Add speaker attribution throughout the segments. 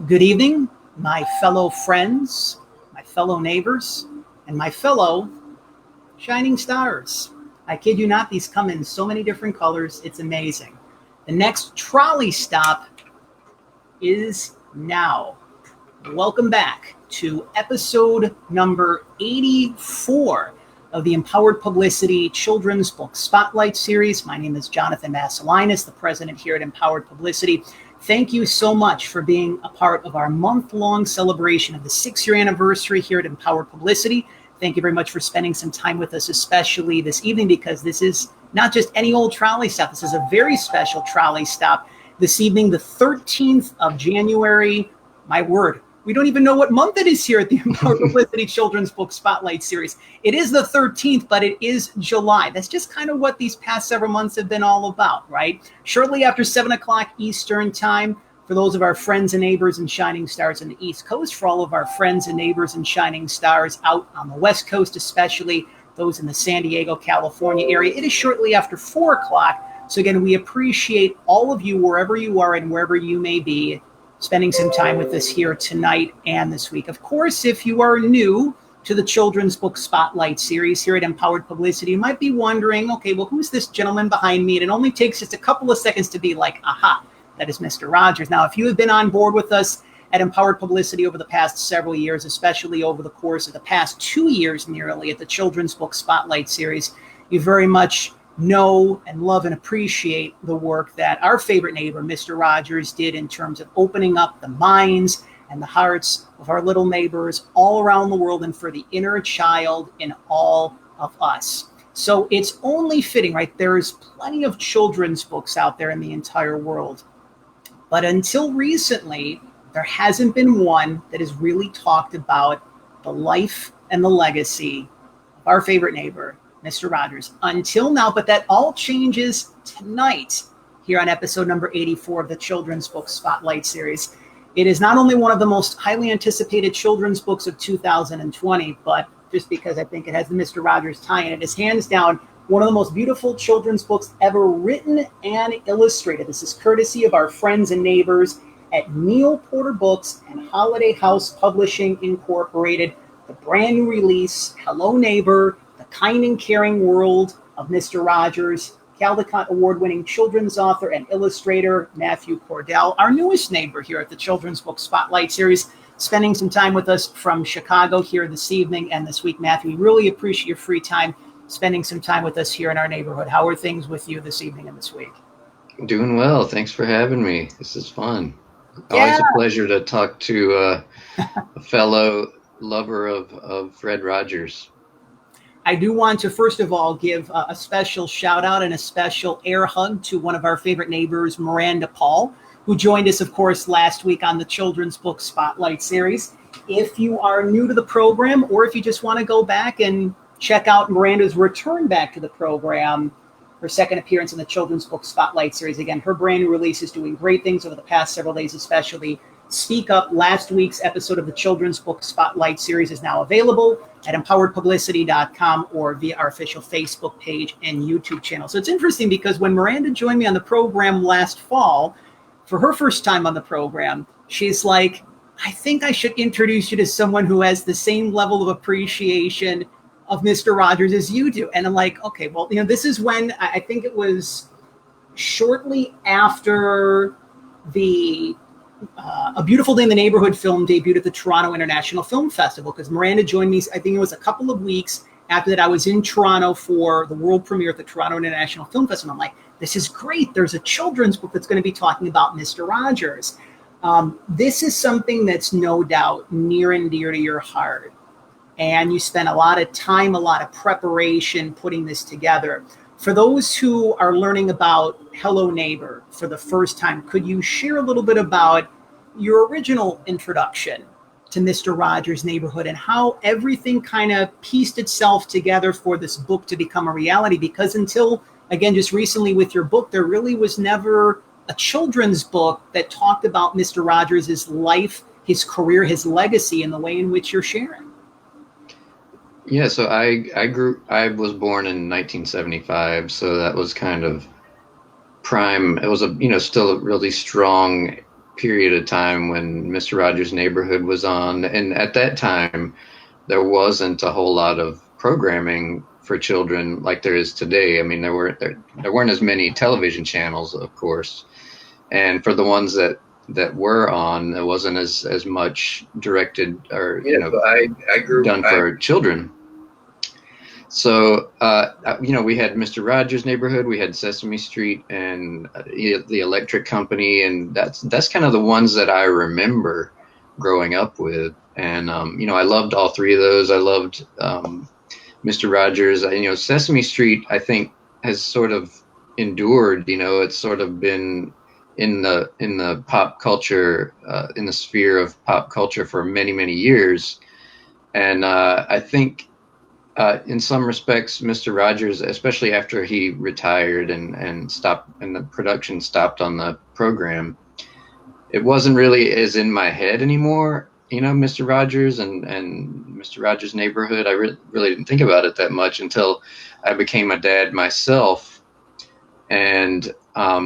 Speaker 1: Good evening, my fellow friends, my fellow neighbors, and my fellow shining stars. I kid you not, these come in so many different colors. It's amazing. The next trolley stop is now. Welcome back to episode number 84 of the Empowered Publicity Children's Book Spotlight Series. My name is Jonathan Masiulionis, the president here at Empowered Publicity. Thank you so much for being a part of our month-long celebration of the 6-year anniversary here at Empowered Publicity. Thank you very much for spending some time with us, especially this evening, because this is not just any old trolley stop. This is a very special trolley stop. This evening, the 13th of January, my word, we don't even know what month it is here at the Empowered Publicity Children's Book Spotlight Series. It is the 13th, but it is July. That's just kind of what these past several months have been all about, right? Shortly after 7 o'clock Eastern time, for those of our friends and neighbors and shining stars on the East Coast, for all of our friends and neighbors and shining stars out on the West Coast, especially those in the San Diego, California area, it is shortly after 4 o'clock. So again, we appreciate all of you wherever you are and wherever you may be, spending some time with us here tonight and this week. Of course, if you are new to the Children's Book Spotlight Series here at Empowered Publicity, you might be wondering, okay, well, who's this gentleman behind me? And it only takes just a couple of seconds to be like, aha, that is Mr. Rogers. Now, if you have been on board with us at Empowered Publicity over the past several years, especially over the course of the past 2 years nearly at the Children's Book Spotlight Series, you very much know and love and appreciate the work that our favorite neighbor, Mr. Rogers, did in terms of opening up the minds and the hearts of our little neighbors all around the world and for the inner child in all of us. So it's only fitting, right? There is plenty of children's books out there in the entire world. But until recently, there hasn't been one that has really talked about the life and the legacy of our favorite neighbor, Mr. Rogers, until now, but that all changes tonight here on episode number 84 of the Children's Book Spotlight Series. It is not only one of the most highly anticipated children's books of 2020, but just because I think it has the Mr. Rogers tie-in, it is hands down one of the most beautiful children's books ever written and illustrated. This is courtesy of our friends and neighbors at Neil Porter Books and Holiday House Publishing Incorporated, the brand new release, Hello Neighbor, The Kind and Caring World of Mr. Rogers, Caldecott-award winning children's author and illustrator Matthew Cordell, our newest neighbor here at the Children's Book Spotlight Series, spending some time with us from Chicago here this evening and this week. Matthew, we really appreciate your free time spending some time with us here in our neighborhood. How are things with you this evening and this week?
Speaker 2: Doing well. Thanks for having me. This is fun.
Speaker 1: Yeah.
Speaker 2: Always a pleasure to talk to a fellow lover of Fred Rogers.
Speaker 1: I do want to, first of all, give a special shout out and a special air hug to one of our favorite neighbors, Miranda Paul, who joined us, of course, last week on the Children's Book Spotlight Series. If you are new to the program, or if you just want to go back and check out Miranda's return back to the program, her second appearance in the Children's Book Spotlight Series. Again, her brand new release is doing great things over the past several days, especially Speak Up. Last week's episode of the Children's Book Spotlight Series is now available at empoweredpublicity.com or via our official Facebook page and YouTube channel. So it's interesting because when Miranda joined me on the program last fall, for her first time on the program, she's like, I think I should introduce you to someone who has the same level of appreciation of Mr. Rogers as you do. And I'm like, okay, well, this is when I think it was shortly after the A Beautiful Day in the Neighborhood film debuted at the Toronto International Film Festival, because Miranda joined me, I think it was a couple of weeks after that. I was in Toronto for the world premiere at the Toronto International Film Festival. I'm like, this is great. There's a children's book that's going to be talking about Mr. Rogers. This is something that's no doubt near and dear to your heart. And you spent a lot of time, a lot of preparation putting this together. For those who are learning about Hello Neighbor for the first time, could you share a little bit about your original introduction to Mr. Rogers' Neighborhood and how everything kind of pieced itself together for this book to become a reality? Because until, again, just recently with your book, there really was never a children's book that talked about Mr. Rogers' life, his career, his legacy, and the way in which you're sharing.
Speaker 2: Yeah, so I was born in 1975, so that was kind of prime. It was still a really strong period of time when Mr. Rogers' Neighborhood was on, and at that time there wasn't a whole lot of programming for children like there is today. I mean, there weren't as many television channels, of course, and for the ones that were on, there wasn't as much directed or
Speaker 3: I grew
Speaker 2: done for children. So we had Mr. Rogers' Neighborhood, we had Sesame Street, and the Electric Company, and that's kind of the ones that I remember growing up with. And I loved all three of those. I loved Mr. Rogers. Sesame Street, I think, has sort of endured. It's sort of been in the pop culture, in the sphere of pop culture for many, many years. And I think in some respects, Mr. Rogers, especially after he retired and stopped, and the production stopped on the program, it wasn't really as in my head anymore. Mr. Rogers and Mr. Rogers' Neighborhood, I really didn't think about it that much until I became a dad myself. And, I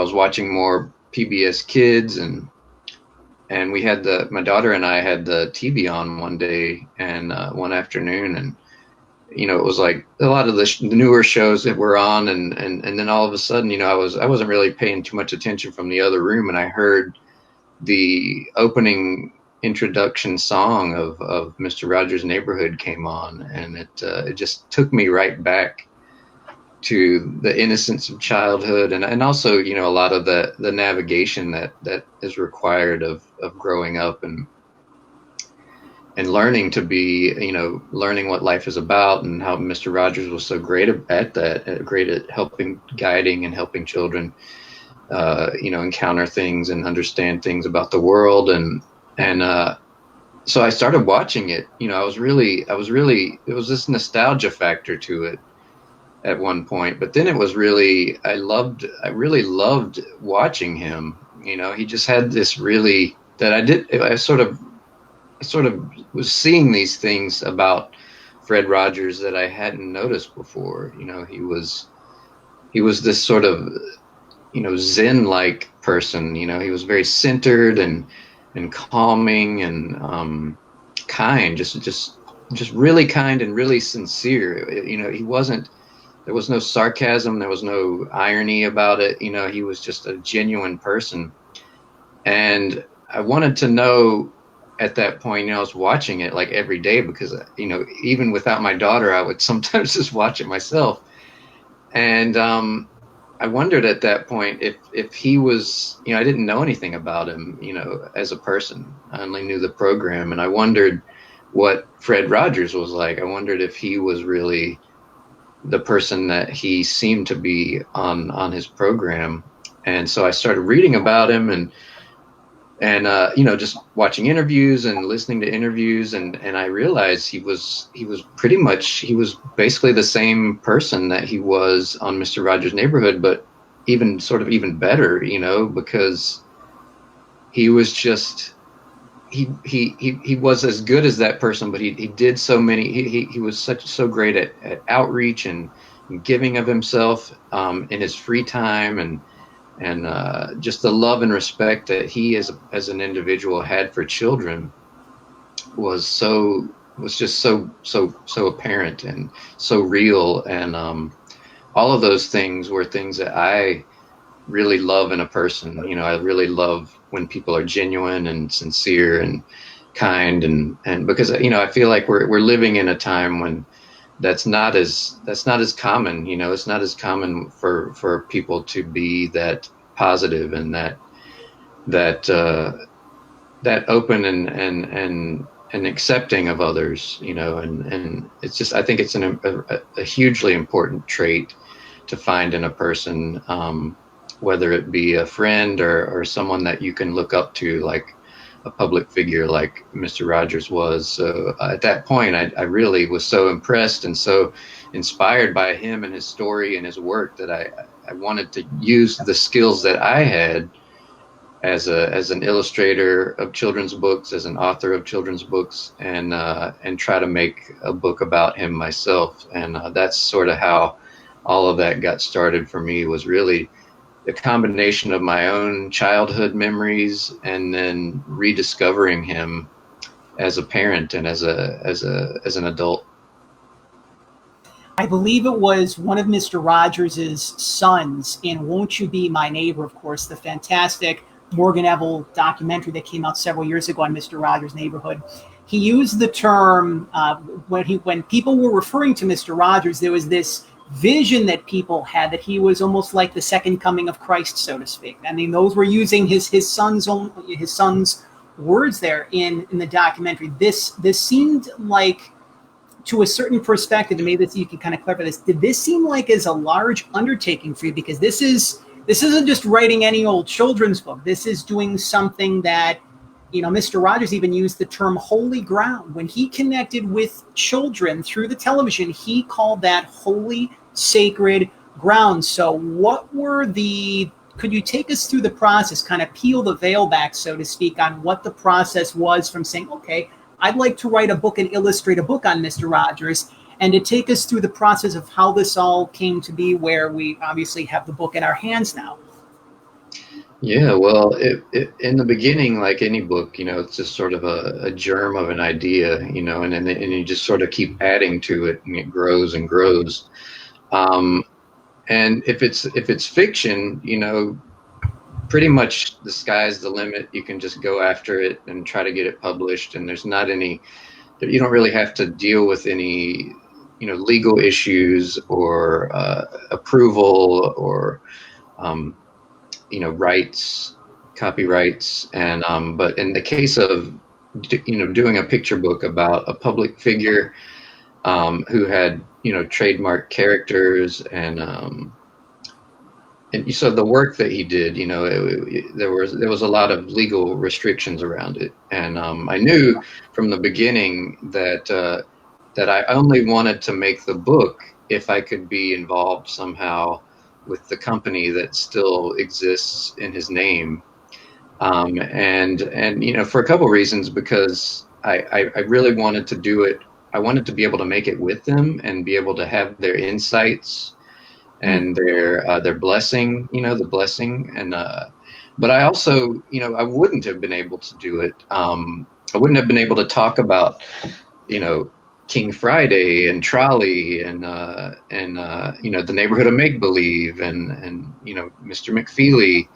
Speaker 2: was watching more PBS Kids, and we had my daughter and I had the TV on one day and one afternoon, and it was like a lot of the newer shows that were on, and then all of a sudden, I wasn't really paying too much attention from the other room, and I heard the opening introduction song of Mr. Rogers' Neighborhood came on, and it just took me right back to the innocence of childhood, and also a lot of the navigation that is required of growing up and learning to be, learning what life is about, and how Mr. Rogers was so great at that, great at guiding and helping children, encounter things and understand things about the world. And so I started watching it. It was this nostalgia factor to it at one point, but then it was really, I really loved watching him. He just had this really, that I sort of was seeing these things about Fred Rogers that I hadn't noticed before. He was this sort of, Zen-like person. He was very centered and calming and kind, just really kind and really sincere. There was no sarcasm, there was no irony about it. He was just a genuine person. And I wanted to know at that point, I was watching it like every day because, even without my daughter, I would sometimes just watch it myself. And I wondered at that point if he was, I didn't know anything about him, as a person. I only knew the program. And I wondered what Fred Rogers was like. I wondered if he was really the person that he seemed to be on his program. And so I started reading about him and just watching interviews and listening to interviews, and I realized he was basically the same person that he was on Mr. Rogers' Neighborhood, but even better, because he was just, he was as good as that person, but he did so many, he was so great at outreach and giving of himself in his free time, and just the love and respect that he as an individual had for children was just so apparent and so real. And all of those things were things that I really love in a person. I really love when people are genuine and sincere and kind, and because I feel like we're living in a time when that's not as common. It's not as common for people to be that positive and that open and accepting of others. And it's just, I think it's a hugely important trait to find in a person, whether it be a friend or someone that you can look up to, like a public figure like Mr. Rogers was. So at that point, I really was so impressed and so inspired by him and his story and his work that I wanted to use the skills that I had as an illustrator of children's books, as an author of children's books, and try to make a book about him myself. And that's sort of how all of that got started for me. Was really, a combination of my own childhood memories and then rediscovering him as a parent and as an adult.
Speaker 1: I believe it was one of Mr. Rogers' sons in Won't You Be My Neighbor, of course, the fantastic Morgan Evell documentary that came out several years ago on Mr. Rogers' Neighborhood. He used the term, when people were referring to Mr. Rogers, there was this vision that people had that he was almost like the second coming of Christ, so to speak. I mean, those were using his son's words there in the documentary. This seemed like, to a certain perspective, and maybe you can kind of clarify this, did this seem like as a large undertaking for you? Because this isn't just writing any old children's book. This is doing something that, Mr. Rogers even used the term holy ground. When he connected with children through the television, he called that holy, sacred ground. So could you take us through the process, kind of peel the veil back, so to speak, on what the process was from saying, okay, I'd like to write a book and illustrate a book on Mr. Rogers, and to take us through the process of how this all came to be, where we obviously have the book in our hands now.
Speaker 2: Yeah, well, in the beginning, like any book, it's just sort of a germ of an idea, and you just sort of keep adding to it, and it grows and grows. And if it's fiction, pretty much the sky's the limit. You can just go after it and try to get it published, and there's not any, you don't really have to deal with any, legal issues or approval or, rights, copyrights. And but in the case of, doing a picture book about a public figure who had, trademark characters and so the work that he did, there was a lot of legal restrictions around it, and I knew from the beginning that I only wanted to make the book if I could be involved somehow with the company that still exists in his name, and for a couple of reasons, because I really wanted to do it. I wanted to be able to make it with them and be able to have their insights and their blessing, the blessing. And but I also, I wouldn't have been able to do it. I wouldn't have been able to talk about, King Friday and Trolley and the Neighborhood of Make Believe and Mr. McFeely.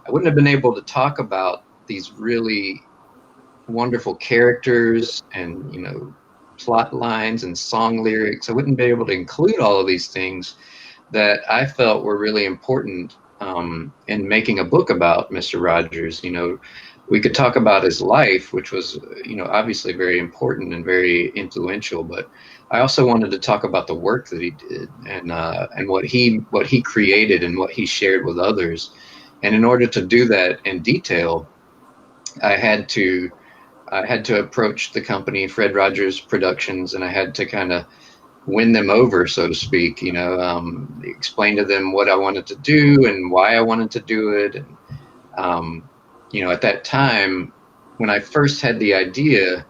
Speaker 2: I wouldn't have been able to talk about these really wonderful characters and plot lines and song lyrics. I wouldn't be able to include all of these things that I felt were really important in making a book about Mr. Rogers. We could talk about his life, which was, obviously very important and very influential, but I also wanted to talk about the work that he did and what he created and what he shared with others. And in order to do that in detail, I had to approach the company, Fred Rogers Productions, and I had to kind of win them over, so to speak, explain to them what I wanted to do and why I wanted to do it. And, at that time, when I first had the idea,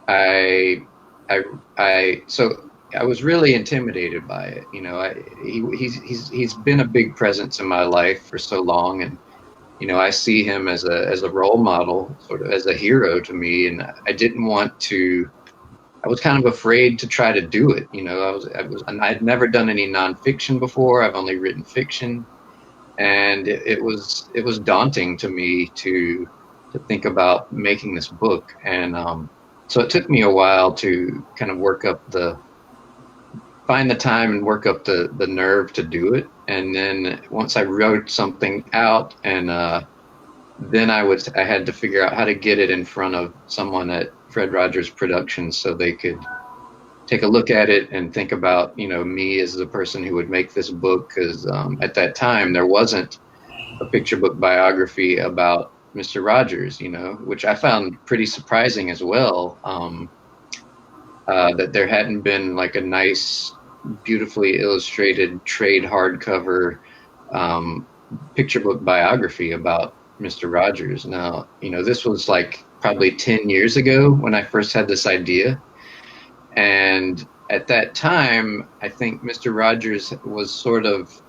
Speaker 2: I was really intimidated by it. He's been a big presence in my life for so long, and I see him as a role model, sort of as a hero to me, and I was kind of afraid to try to do it. I had never done any nonfiction before. I've only written fiction, and it was daunting to me to think about making this book. And so it took me a while to kind of find the time and work up the nerve to do it. And then once I wrote something out, and then I had to figure out how to get it in front of someone at Fred Rogers Productions so they could take a look at it and think about, me as the person who would make this book. Because at that time, there wasn't a picture book biography about Mr. Rogers, which I found pretty surprising as well, that there hadn't been like a nice, beautifully illustrated trade hardcover picture book biography about Mr. Rogers. Now, this was like probably 10 years ago when I first had this idea. And at that time, I think Mr. Rogers was sort of,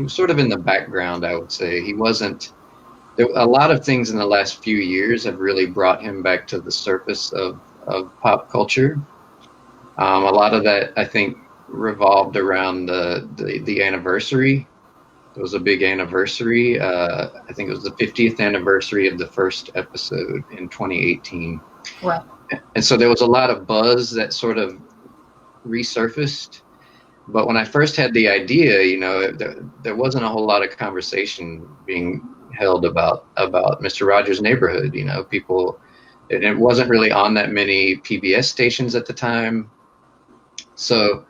Speaker 2: sort of in the background, I would say. He wasn't there. A lot of things in the last few years have really brought him back to the surface of pop culture. A lot of that, I think, revolved around the anniversary. It was a big anniversary. I think it was the 50th anniversary of the first episode in 2018.
Speaker 1: Right.
Speaker 2: And so there was a lot of buzz that sort of resurfaced. But when I first had the idea, you know, there wasn't a whole lot of conversation being held about Mr. Rogers' Neighborhood. You know, people, it wasn't really on that many PBS stations at the time. So,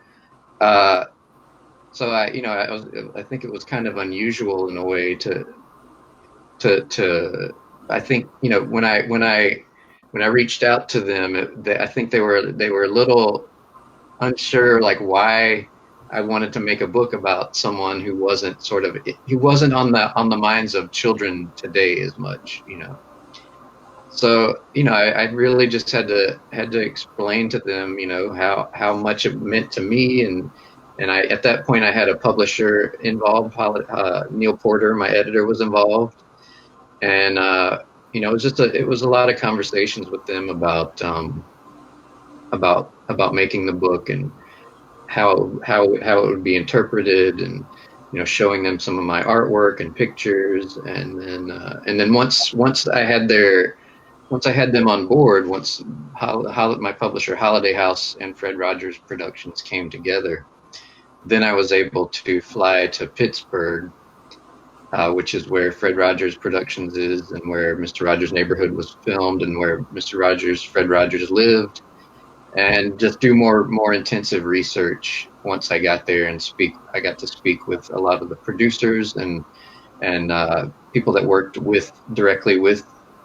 Speaker 2: I think it was kind of unusual in a way to I think, you know, when I reached out to them, I think they were a little unsure, like, why I wanted to make a book about someone who wasn't on the minds of children today as much, you know. So, you know, I really just had to explain to them, you know, how much it meant to me, and I, at that point, I had a publisher involved. Neil Porter, my editor, was involved, and you know, it was a lot of conversations with them about making the book and how it would be interpreted, and, you know, showing them some of my artwork and pictures, and then once I had them on board, once my publisher Holiday House and Fred Rogers Productions came together, then I was able to fly to Pittsburgh, which is where Fred Rogers Productions is, and where Mr. Rogers' Neighborhood was filmed, and where Fred Rogers lived, and just do more intensive research. Once I got there and I got to speak with a lot of the producers and people that worked directly with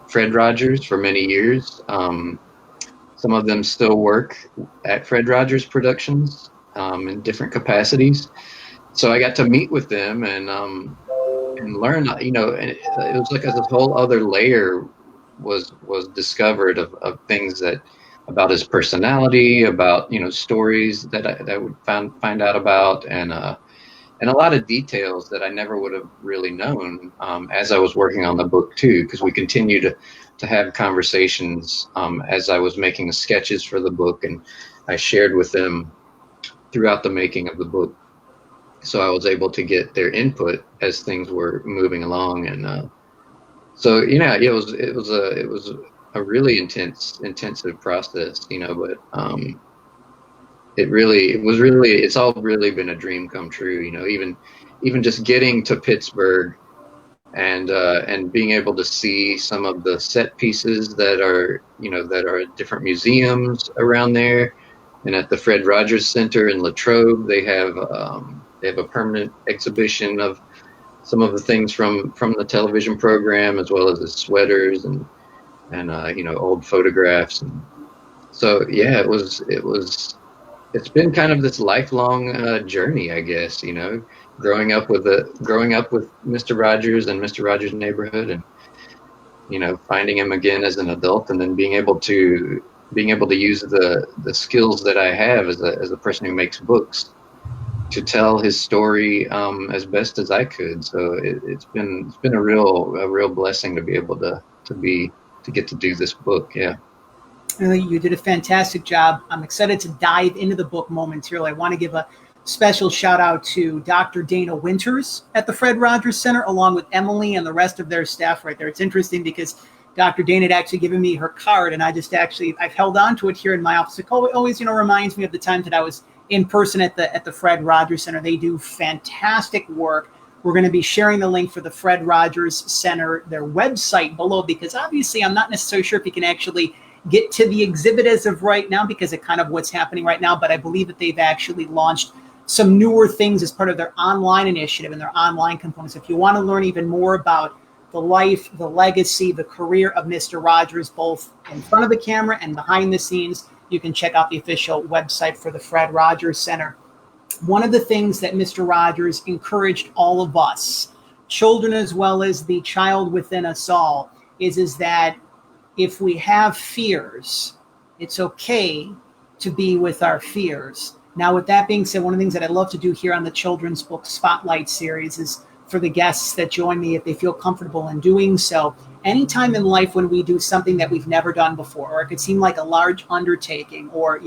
Speaker 2: Fred Rogers for many years. Some of them still work at Fred Rogers Productions in different capacities. So I got to meet with them and learn, you know, and it was like this whole other layer was discovered of things about his personality, about, you know, stories that I would find out about, and a lot of details that I never would have really known as I was working on the book too, because we continued to have conversations as I was making the sketches for the book, and I shared with them throughout the making of the book. So I was able to get their input as things were moving along, and so, you know, it was a really intensive process, you know, but it's all really been a dream come true, you know, even just getting to Pittsburgh and being able to see some of the set pieces that are at different museums around there, and at the Fred Rogers Center in Latrobe, they have a permanent exhibition of some of the things from the television program, as well as the sweaters and you know, old photographs. And so, yeah, it's been kind of this lifelong journey, I guess, you know, growing up with Mr. Rogers and Mr. Rogers' Neighborhood, and, you know, finding him again as an adult, and then being able to use the skills that I have as a person who makes books to tell his story as best as I could. So it's been a real blessing to be able to get to do this book. Yeah.
Speaker 1: You did a fantastic job. I'm excited to dive into the book momentarily. I want to give a special shout out to Dr. Dana Winters at the Fred Rogers Center, along with Emily and the rest of their staff right there. It's interesting because Dr. Dana had actually given me her card, and I've held on to it here in my office. It always, you know, reminds me of the time that I was in person at the Fred Rogers Center. They do fantastic work. We're going to be sharing the link for the Fred Rogers Center, their website below, because obviously I'm not necessarily sure if you can actually get to the exhibit as of right now because of kind of what's happening right now, but I believe that they've actually launched some newer things as part of their online initiative and their online components. If you want to learn even more about the life, the legacy, the career of Mr. Rogers, both in front of the camera and behind the scenes, you can check out the official website for the Fred Rogers Center. One of the things that Mr. Rogers encouraged all of us, children as well as the child within us all, is that if we have fears, it's okay to be with our fears. Now, with that being said, one of the things that I love to do here on the Children's Book Spotlight series is for the guests that join me, if they feel comfortable in doing so, anytime in life when we do something that we've never done before, or it could seem like a large undertaking or,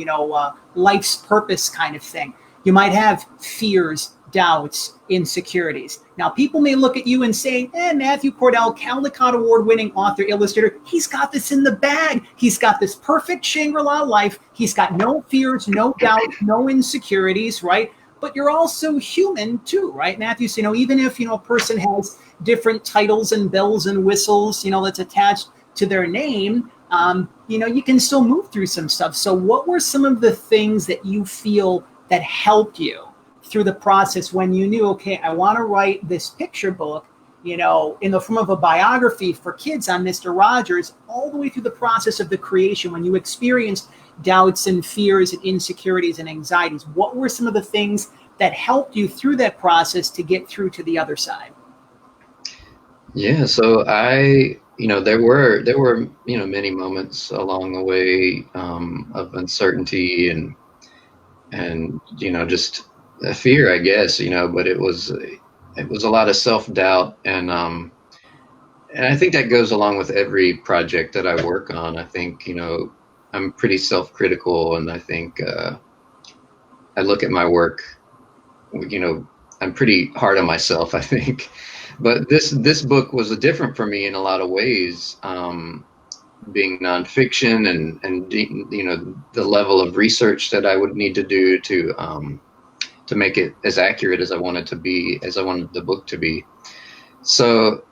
Speaker 1: life's purpose kind of thing, you might have fears, doubts, insecurities. Now, people may look at you and say, Matthew Cordell, Caldecott-award winning author, illustrator, he's got this in the bag. He's got this perfect Shangri-La life. He's got no fears, no doubts, no insecurities, right? But you're also human too, right, Matthew? So, even if, a person has different titles and bells and whistles, that's attached to their name, you can still move through some stuff. So what were some of the things that you feel that helped you through the process when you knew, okay, I want to write this picture book, in the form of a biography for kids on Mr. Rogers, all the way through the process of the creation, when you experienced doubts and fears and insecurities and anxieties? What were some of the things that helped you through that process to get through to the other side?
Speaker 2: Yeah, so there were many moments along the way of uncertainty and just a fear, I guess, but it was a lot of self-doubt, and I think that goes along with every project that I work on. I think I'm pretty self-critical, and I think I look at my work, I'm pretty hard on myself, I think. But this book was different for me in a lot of ways, being nonfiction and the level of research that I would need to do to make it as accurate as I wanted the book to be. So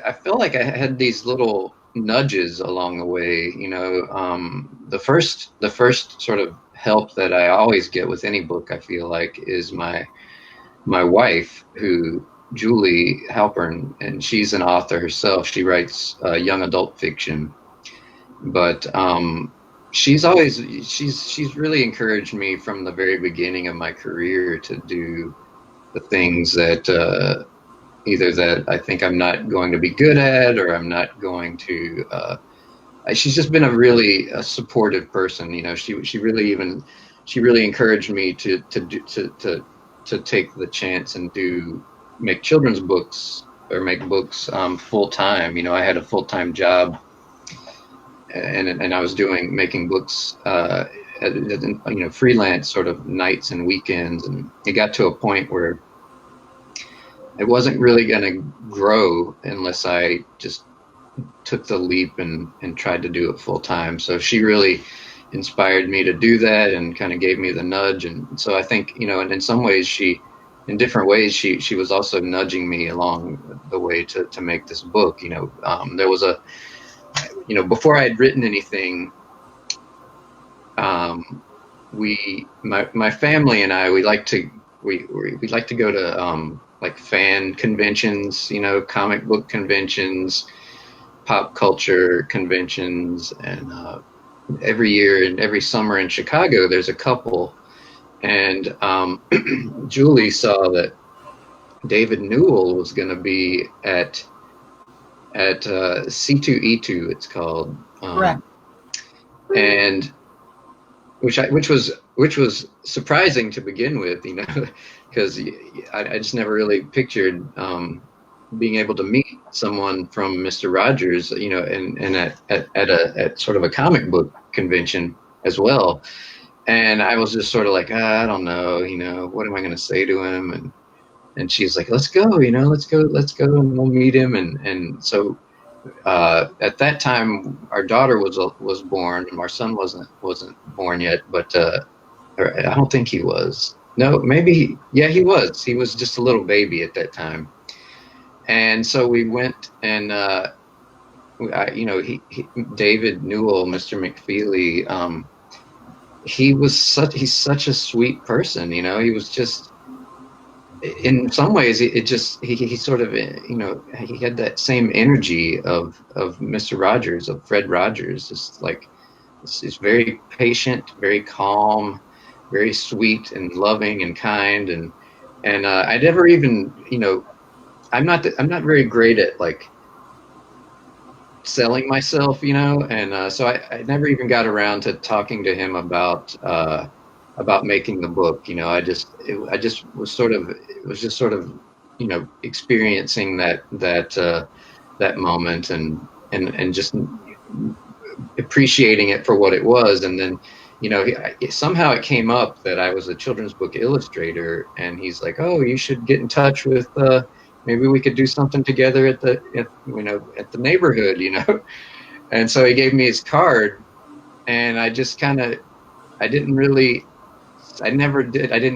Speaker 2: I felt like I had these little nudges along the way. The first sort of help that I always get with any book, I feel like, is my wife, Julie Halpern, and she's an author herself. She writes young adult fiction, but she's really encouraged me from the very beginning of my career to do the things that either that I think I'm not going to be good at, or I'm not going to. She's just been a really supportive person. She really encouraged me to take the chance and make children's books or make books full time. I had a full time job, and I was making books freelance sort of nights and weekends, and it got to a point where it wasn't really going to grow unless I just took the leap and tried to do it full time. So she really inspired me to do that and kind of gave me the nudge. And so I think, and in some ways in different ways, she was also nudging me along the way to make this book. There was before I had written anything, my family and I, we like to go to like fan conventions, comic book conventions, pop culture conventions, and every year and every summer in Chicago there's a couple, and Julie saw that David Newell was going to be at C2E2, it's called,
Speaker 1: Correct.
Speaker 2: and which was surprising to begin with, because I just never really pictured being able to meet someone from Mr. Rogers, and at sort of a comic book convention as well. And I was just sort of like, I don't know, what am I going to say to him? And she's like, let's go, let's go and we'll meet him. And so at that time, our daughter was born, and our son wasn't born yet, but I don't think he was. No, maybe, yeah, he was. He was just a little baby at that time. And so we went, and David Newell, Mr. McFeely, he's such a sweet person. He was just, in some ways, he sort of, he had that same energy of Mr. Rogers, of Fred Rogers, just like, he's very patient, very calm, very sweet and loving and kind, and I never even, I'm not very great at like selling myself, and so I never even got around to talking to him about about making the book. You know, I just was sort of, you know, experiencing that moment and just appreciating it for what it was. And then, you know, somehow it came up that I was a children's book illustrator, and he's like, "Oh, you should get in touch with, maybe we could do something together at the neighborhood, you know." And so he gave me his card, and I just I didn't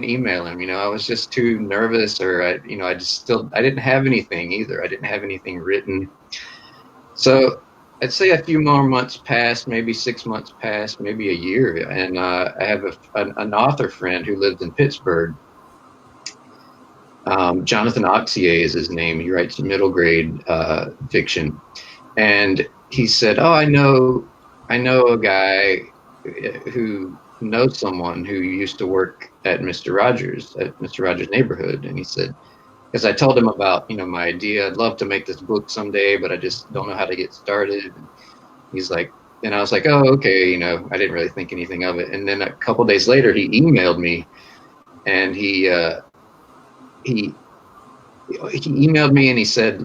Speaker 2: email him, you know. I was just too nervous, or I didn't have anything either. I didn't have anything written. So I'd say a few more months passed, maybe 6 months passed, maybe a year. And I have an author friend who lives in Pittsburgh. Jonathan Masiulionis is his name. He writes middle grade fiction. And he said, "Oh, I know a guy who knows someone who used to work at Mr. Rogers' neighborhood." And he said, because I told him about, you know, my idea. I'd love to make this book someday, but I just don't know how to get started. And he's like, and I was like, "Oh, okay." You know, I didn't really think anything of it. And then a couple days later, he emailed me, and he emailed me, and he said,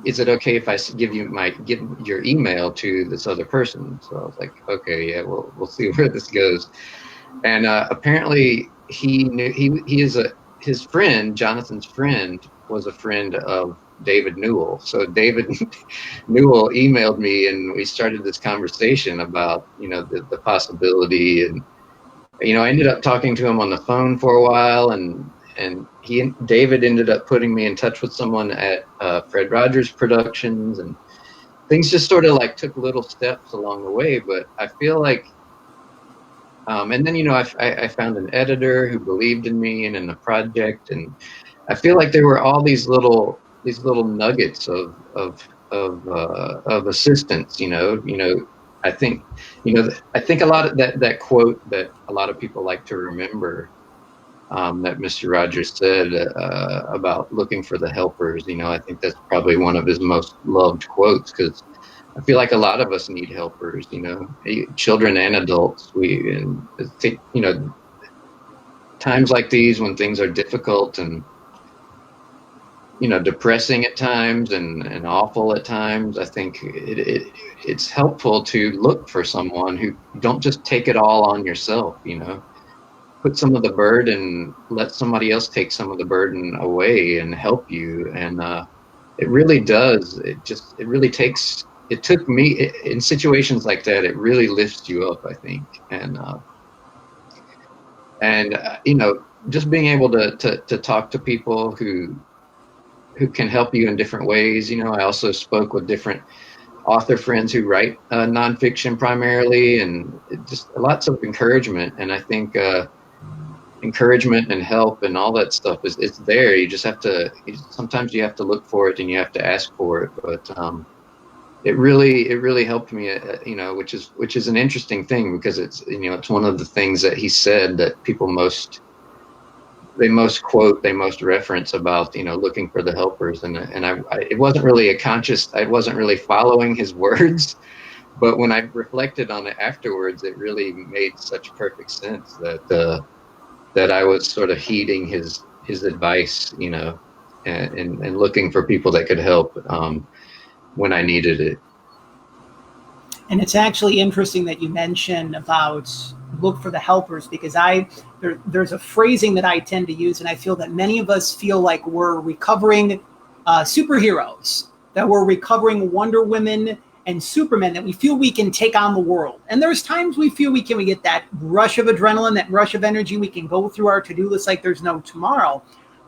Speaker 2: "Is it okay if I give your email to this other person?" So I was like, "Okay, yeah, we'll see where this goes." And apparently his friend, Jonathan's friend, was a friend of David Newell. So David Newell emailed me, and we started this conversation about, you know, the possibility. And, you know, I ended up talking to him on the phone for a while, and David ended up putting me in touch with someone at Fred Rogers Productions, and things just sort of like took little steps along the way. But I feel like, and then, you know, I found an editor who believed in me and in the project, and I feel like there were all these little nuggets of assistance. You know, I think a lot of that quote that a lot of people like to remember, that Mr. Rogers said about looking for the helpers. You know, I think that's probably one of his most loved quotes, because I feel like a lot of us need helpers, you know, children and adults. And think, you know, times like these when things are difficult and, you know, depressing at times and awful at times, I think it's helpful to look for someone who don't just take it all on yourself, you know. Put some of the burden, let somebody else take some of the burden away and help you. And it really does. It took me in situations like that. It really lifts you up, I think. And you know, just being able to talk to people who can help you in different ways. You know, I also spoke with different author friends who write nonfiction primarily, and just lots of encouragement. And I think encouragement and help and all that stuff it's there. You just have to, sometimes you have to look for it and you have to ask for it. But it really helped me, you know, which is an interesting thing, because it's, you know, it's one of the things that he said that people most quote, they most reference about, you know, looking for the helpers. And it wasn't really I wasn't really following his words, but when I reflected on it afterwards, it really made such perfect sense that I was sort of heeding his advice, you know, and looking for people that could help when I needed it.
Speaker 1: And it's actually interesting that you mention about look for the helpers, because there's a phrasing that I tend to use, and I feel that many of us feel like we're recovering superheroes, that we're recovering Wonder Women and Superman, that we feel we can take on the world. And there's times we feel we get that rush of adrenaline, that rush of energy. We can go through our to-do list like there's no tomorrow.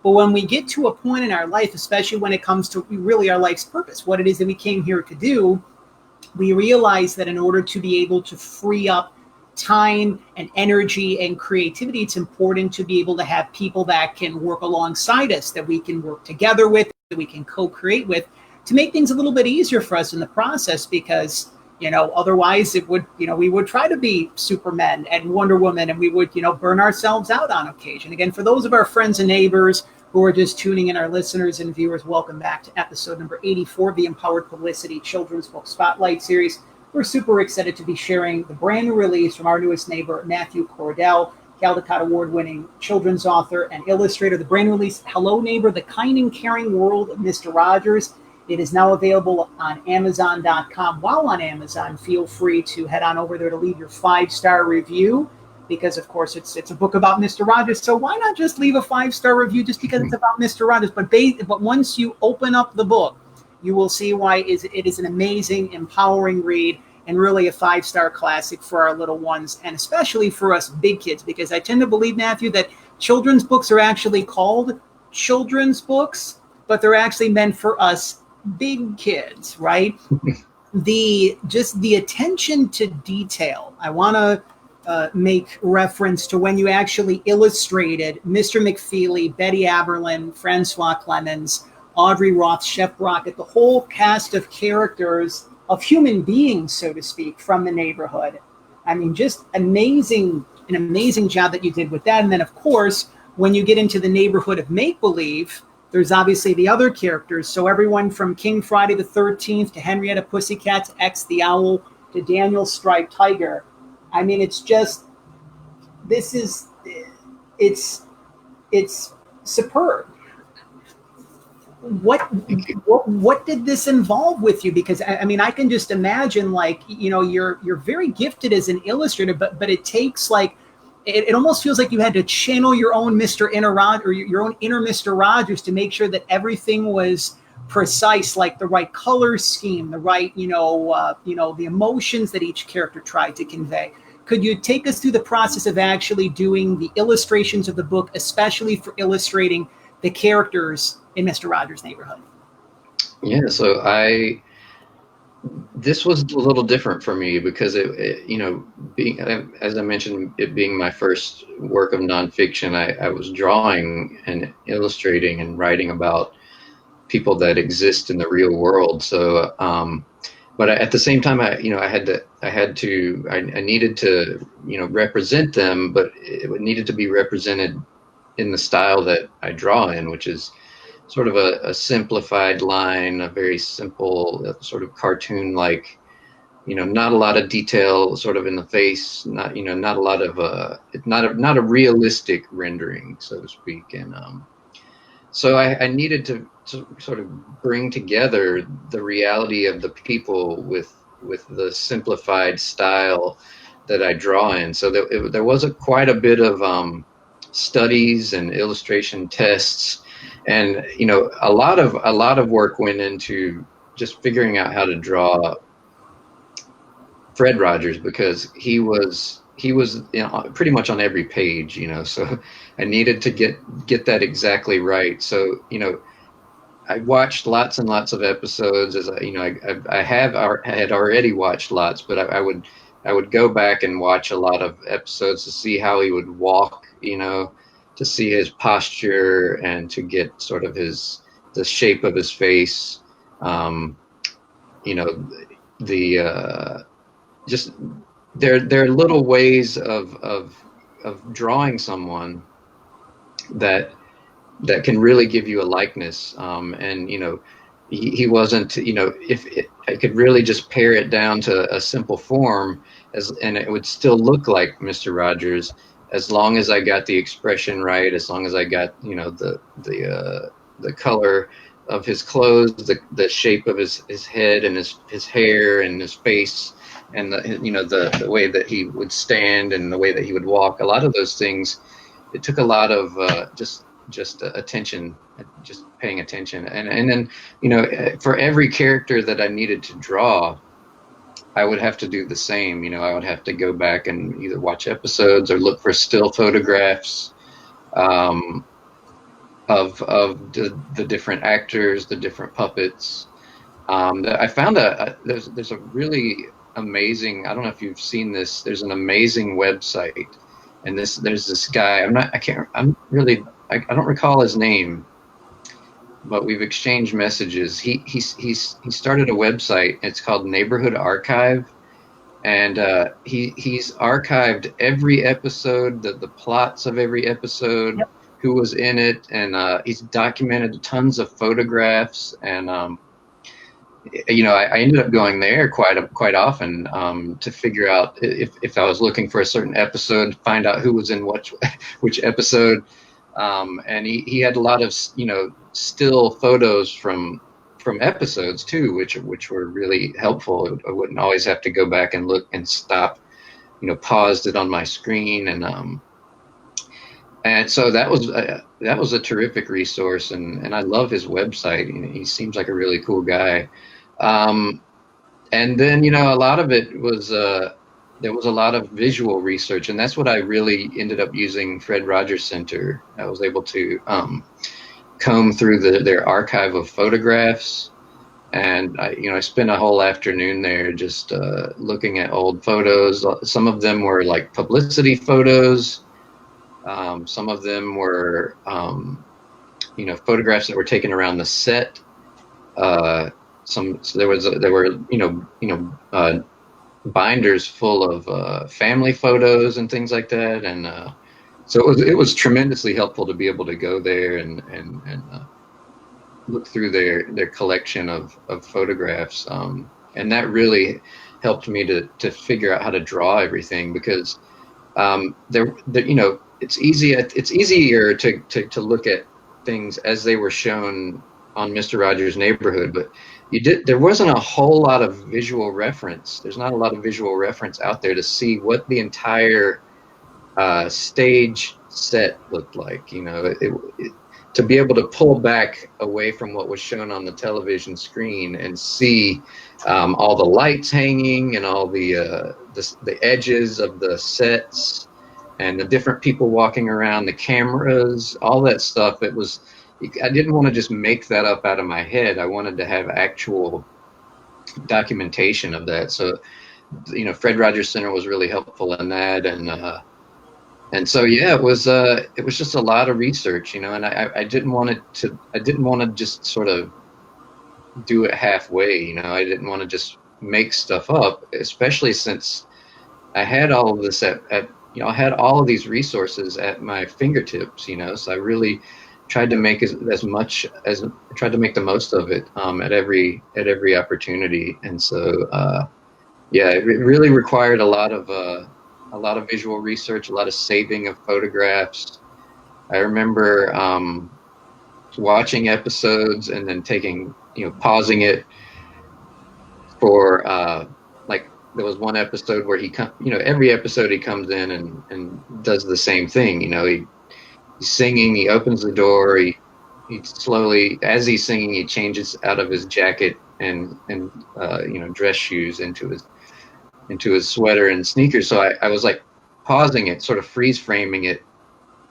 Speaker 1: But when we get to a point in our life, especially when it comes to really our life's purpose, what it is that we came here to do, we realize that in order to be able to free up time and energy and creativity, it's important to be able to have people that can work alongside us, that we can work together with, that we can co-create with, to make things a little bit easier for us in the process. Because, you know, otherwise it would, you know, we would try to be Superman and Wonder Woman, and we would, you know, burn ourselves out on occasion. Again, for those of our friends and neighbors who are just tuning in, our listeners and viewers, welcome back to episode number 84 of the Empowered Publicity Children's Book Spotlight Series. we're super excited to be sharing the brand new release from our newest neighbor, Matthew Cordell, Caldecott-award winning children's author and illustrator. The brand new release, Hello Neighbor, The Kind and Caring World of Mr. Rogers. It is now available on Amazon.com. While on Amazon, feel free to head on over there to leave your 5-star review, because, of course, it's a book about Mr. Rogers. So why not just leave a 5-star review just because it's about Mr. Rogers? But once you open up the book, you will see why it is an amazing, empowering read, and really a 5-star classic for our little ones, and especially for us big kids, because I tend to believe, Matthew, that children's books are actually called children's books, but they're actually meant for us big kids, right? The attention to detail. I want to make reference to when you actually illustrated Mr. McFeely, Betty Aberlin, Francois Clemens, Audrey Roth, Chef Brockett, the whole cast of characters, of human beings, so to speak, from the neighborhood. I mean, just an amazing job that you did with that. And then, of course, when you get into the neighborhood of make-believe, there's obviously the other characters. So everyone from King Friday the 13th to Henrietta Pussycat to X the Owl to Daniel Striped Tiger. I mean, it's superb. What did this involve with you? Because I mean, I can just imagine, like, you know, you're very gifted as an illustrator, but it takes like it almost feels like you had to channel your own Mr. Inner Rogers, or your own inner Mr. Rogers, to make sure that everything was precise, like the right color scheme, the right the emotions that each character tried to convey. Could you take us through the process of actually doing the illustrations of the book, especially for illustrating the characters in Mr. Rogers' Neighborhood?
Speaker 2: Yeah, so this was a little different for me because being, as I mentioned, it being my first work of nonfiction, I was drawing and illustrating and writing about people that exist in the real world. So, but at the same time, I needed to represent them, but it needed to be represented in the style that I draw in, which is sort of a simplified line, a very simple sort of cartoon-like, not a lot of detail sort of in the face, not a lot of not a realistic rendering, so to speak. And so I needed to sort of bring together the reality of the people with the simplified style that I draw in. So there was quite a bit of studies and illustration tests, and a lot of work went into just figuring out how to draw Fred Rogers, because he was pretty much on every page, so I needed to get that exactly right. So I watched lots and lots of episodes, as I had already watched lots, but I would go back and watch a lot of episodes to see how he would walk, to see his posture and to get sort of the shape of his face, just there are little ways of drawing someone that can really give you a likeness, and he wasn't, if I could really just pare it down to a simple form, and it would still look like Mr. Rogers, as long as I got the expression right, as long as I got the color of his clothes, the shape of his head and his hair and his face, and the way that he would stand and the way that he would walk. A lot of those things, it took a lot of just attention, just paying attention, and then for every character that I needed to draw, I would have to do the same. I would have to go back and either watch episodes or look for still photographs of the different actors, the different puppets. I found there's a really amazing, I don't know if you've seen this, there's an amazing website, and there's this guy, I don't recall his name, but we've exchanged messages. He started a website. It's called Neighborhood Archive, and he's archived every episode, the plots of every episode,
Speaker 1: Yep.
Speaker 2: Who was in it, and he's documented tons of photographs, and I ended up going there quite often to figure out if I was looking for a certain episode, find out who was in which episode. And he had a lot of still photos from episodes too, which were really helpful. I wouldn't always have to go back and look and stop, paused it on my screen, and so that was a terrific resource, and I love his website. He seems like a really cool guy. And then a lot of it was there was a lot of visual research, and that's what I really ended up using Fred Rogers Center. I was able to comb through their archive of photographs, and I spent a whole afternoon there just looking at old photos. Some of them were like publicity photos. Some of them were photographs that were taken around the set. So there were binders full of family photos and things like that, and so it was tremendously helpful to be able to go there and look through their collection of photographs, and that really helped me to figure out how to draw everything, because it's easier to look at things as they were shown on Mr. Rogers' Neighborhood, but there wasn't a whole lot of visual reference. There's not a lot of visual reference out there to see what the entire stage set looked like. To be able to pull back away from what was shown on the television screen and see all the lights hanging and all the edges of the sets and the different people walking around, the cameras, all that stuff. I didn't want to just make that up out of my head. I wanted to have actual documentation of that. So, Fred Rogers Center was really helpful in that, and so it was just a lot of research, and I didn't want to just sort of do it halfway. I didn't want to just make stuff up, especially since I had all of this I had all of these resources at my fingertips, so I really tried to make tried to make the most of it at every opportunity. And so it really required a lot of visual research, a lot of saving of photographs. I remember watching episodes and then pausing it for there was one episode where every episode he comes in and does the same thing. He's singing, he opens the door, he slowly, as he's singing, he changes out of his jacket and dress shoes into his sweater and sneakers. So I was like pausing it, sort of freeze framing it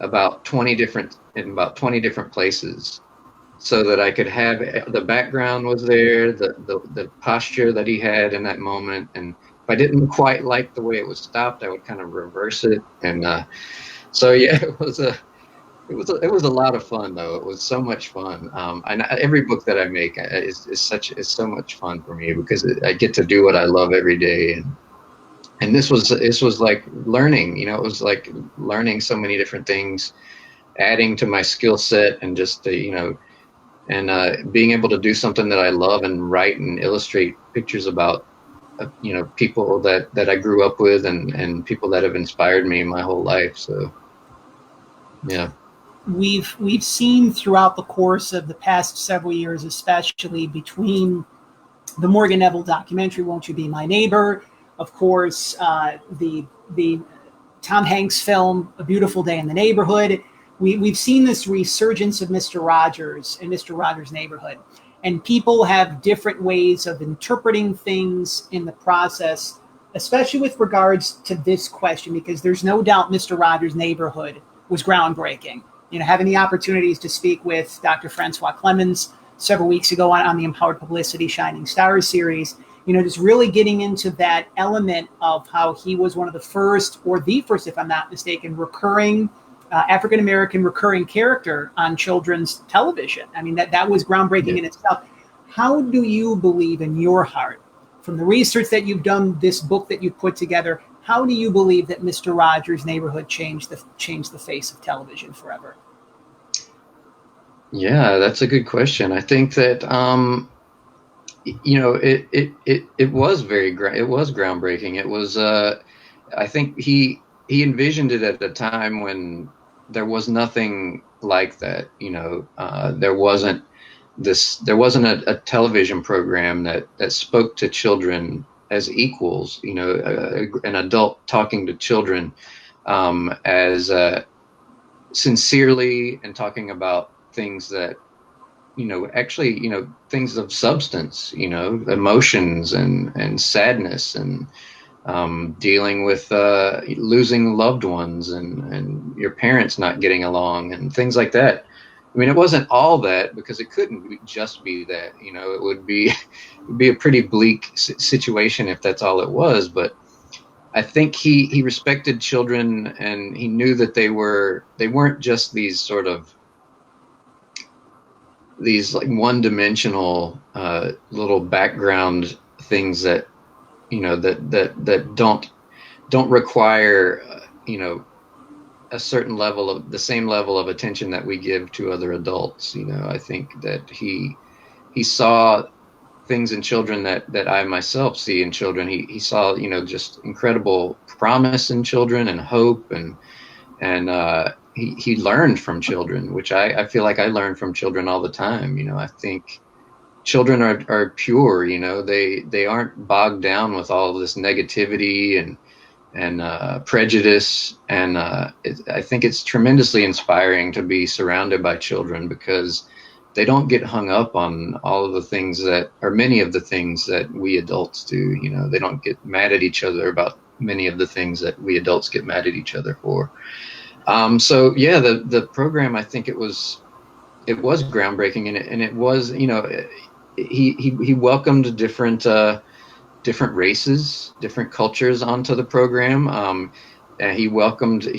Speaker 2: in about 20 different places, so that I could have the background was there, the posture that he had in that moment, and if I didn't quite like the way it was stopped, I would kind of reverse it. And it was a lot of fun, though. It was so much fun. And every book that I make is so much fun for me, because I get to do what I love every day. And this was like learning. It was like learning so many different things, adding to my skill set, and just being able to do something that I love and write and illustrate pictures about people that I grew up with and people that have inspired me my whole life. So yeah.
Speaker 1: We've seen throughout the course of the past several years, especially between the Morgan Neville documentary, Won't You Be My Neighbor, of course, the Tom Hanks film, A Beautiful Day in the Neighborhood, we've seen this resurgence of Mr. Rogers and Mr. Rogers' Neighborhood. And people have different ways of interpreting things in the process, especially with regards to this question, because there's no doubt Mr. Rogers' Neighborhood was groundbreaking. Having the opportunities to speak with Dr. Francois Clemens several weeks ago on the Empowered Publicity Shining Stars series, just really getting into that element of how he was one of the first, or the first, if I'm not mistaken, recurring African-American recurring character on children's television. I mean, that was groundbreaking in itself. How do you believe in your heart, from the research that you've done, this book that you've put together, how do you believe that Mr. Rogers' Neighborhood changed the face of television forever?
Speaker 2: Yeah, that's a good question. I think that it was it was groundbreaking. It was, I think he envisioned it at a time when there was nothing like that. There wasn't a television program that spoke to children as equals. An adult talking to children as sincerely, and talking about things that, actually, things of substance, emotions and sadness, and dealing with losing loved ones, and your parents not getting along and things like that. I mean, it wasn't all that, because it couldn't just be that. It would be a pretty bleak situation if that's all it was. But I think he respected children, and he knew that they weren't just these sort of these like one-dimensional little background things that that don't require a certain level of the same level of attention that we give to other adults. I think that he saw things in children that I myself see in children. He saw just incredible promise in children, and hope, and he learned from children, which I feel like I learn from children all the time. I think children are pure. They aren't bogged down with all this negativity and prejudice. And I think it's tremendously inspiring to be surrounded by children, because they don't get hung up on all of the things many of the things that we adults do. They don't get mad at each other about many of the things that we adults get mad at each other for. So yeah, the program, I think it was groundbreaking, and it was, he welcomed different races, different cultures onto the program. And he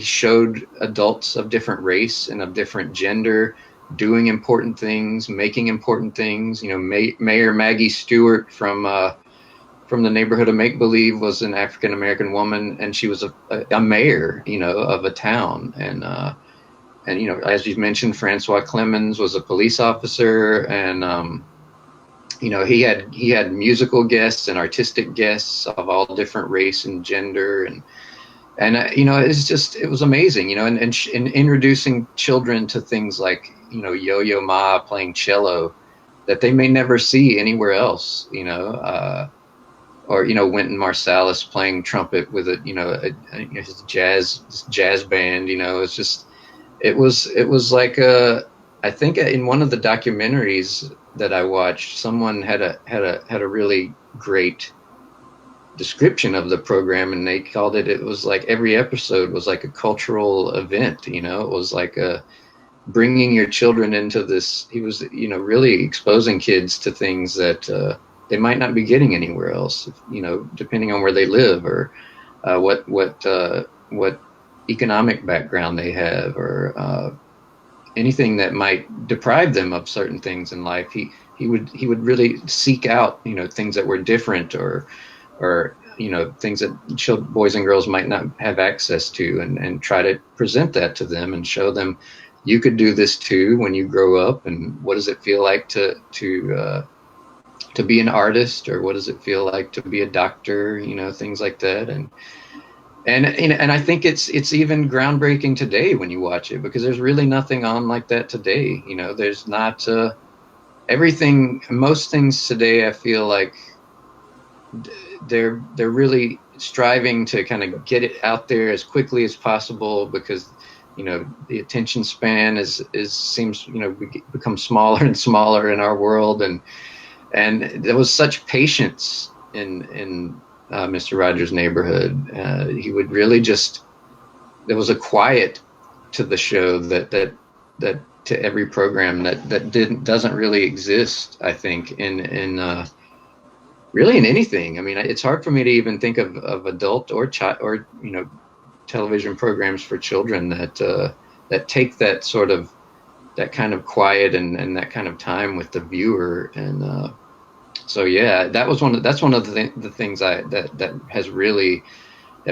Speaker 2: showed adults of different race and of different gender doing important things, making important things. Mayor Maggie Stewart from the neighborhood of Make Believe was an African American woman, and she was a mayor, of a town. And as you mentioned, Francois Clemens was a police officer, and he had musical guests and artistic guests of all different race and gender, and it was amazing, and introducing children to things like Yo-Yo Ma playing cello that they may never see anywhere else, or Wynton Marsalis playing trumpet with his jazz band. It was like I think in one of the documentaries that I watched, someone had a really great description of the program, and they called it was like every episode was like a cultural event. It was like bringing your children into this. He was really exposing kids to things that they might not be getting anywhere else, depending on where they live, or what economic background they have, or anything that might deprive them of certain things in life. He would really seek out things that were different, or things that boys and girls might not have access to, and try to present that to them and show them you could do this too when you grow up. And what does it feel like to be an artist, or what does it feel like to be a doctor, things like that. And I think it's even groundbreaking today when you watch it, because there's really nothing on like that today. There's not most things today. I feel like they're really striving to kind of get it out there as quickly as possible, because the attention span seems become smaller and smaller in our world. And there was such patience in Mr. Rogers' Neighborhood. He would really there was a quiet to the show that to every program that doesn't really exist, I think, in really in anything. I mean, it's hard for me to even think of adult or child or television programs for children that take that kind of quiet and that kind of time with the viewer. And so yeah, that's one of the things that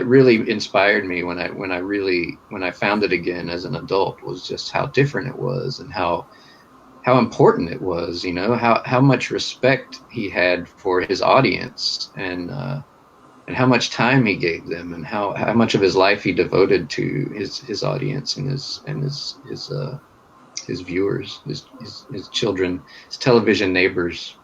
Speaker 2: really inspired me when I found it again as an adult, was just how different it was, and how how important it was, how much respect he had for his audience, and how much time he gave them, and how much of his life he devoted to his audience and his viewers, his children, his television neighbors.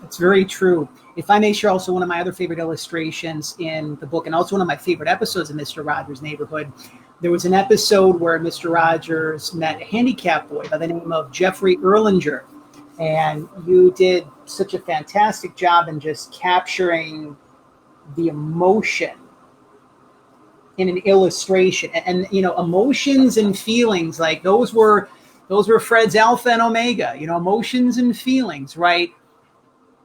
Speaker 1: It's very true. If I may share also one of my other favorite illustrations in the book, and also one of my favorite episodes of Mr. Rogers' Neighborhood, there was an episode where Mr. Rogers met a handicapped boy by the name of Jeffrey Erlinger. And you did such a fantastic job in just capturing the emotion in an illustration. And emotions and feelings, like those were Fred's alpha and omega, emotions and feelings, right?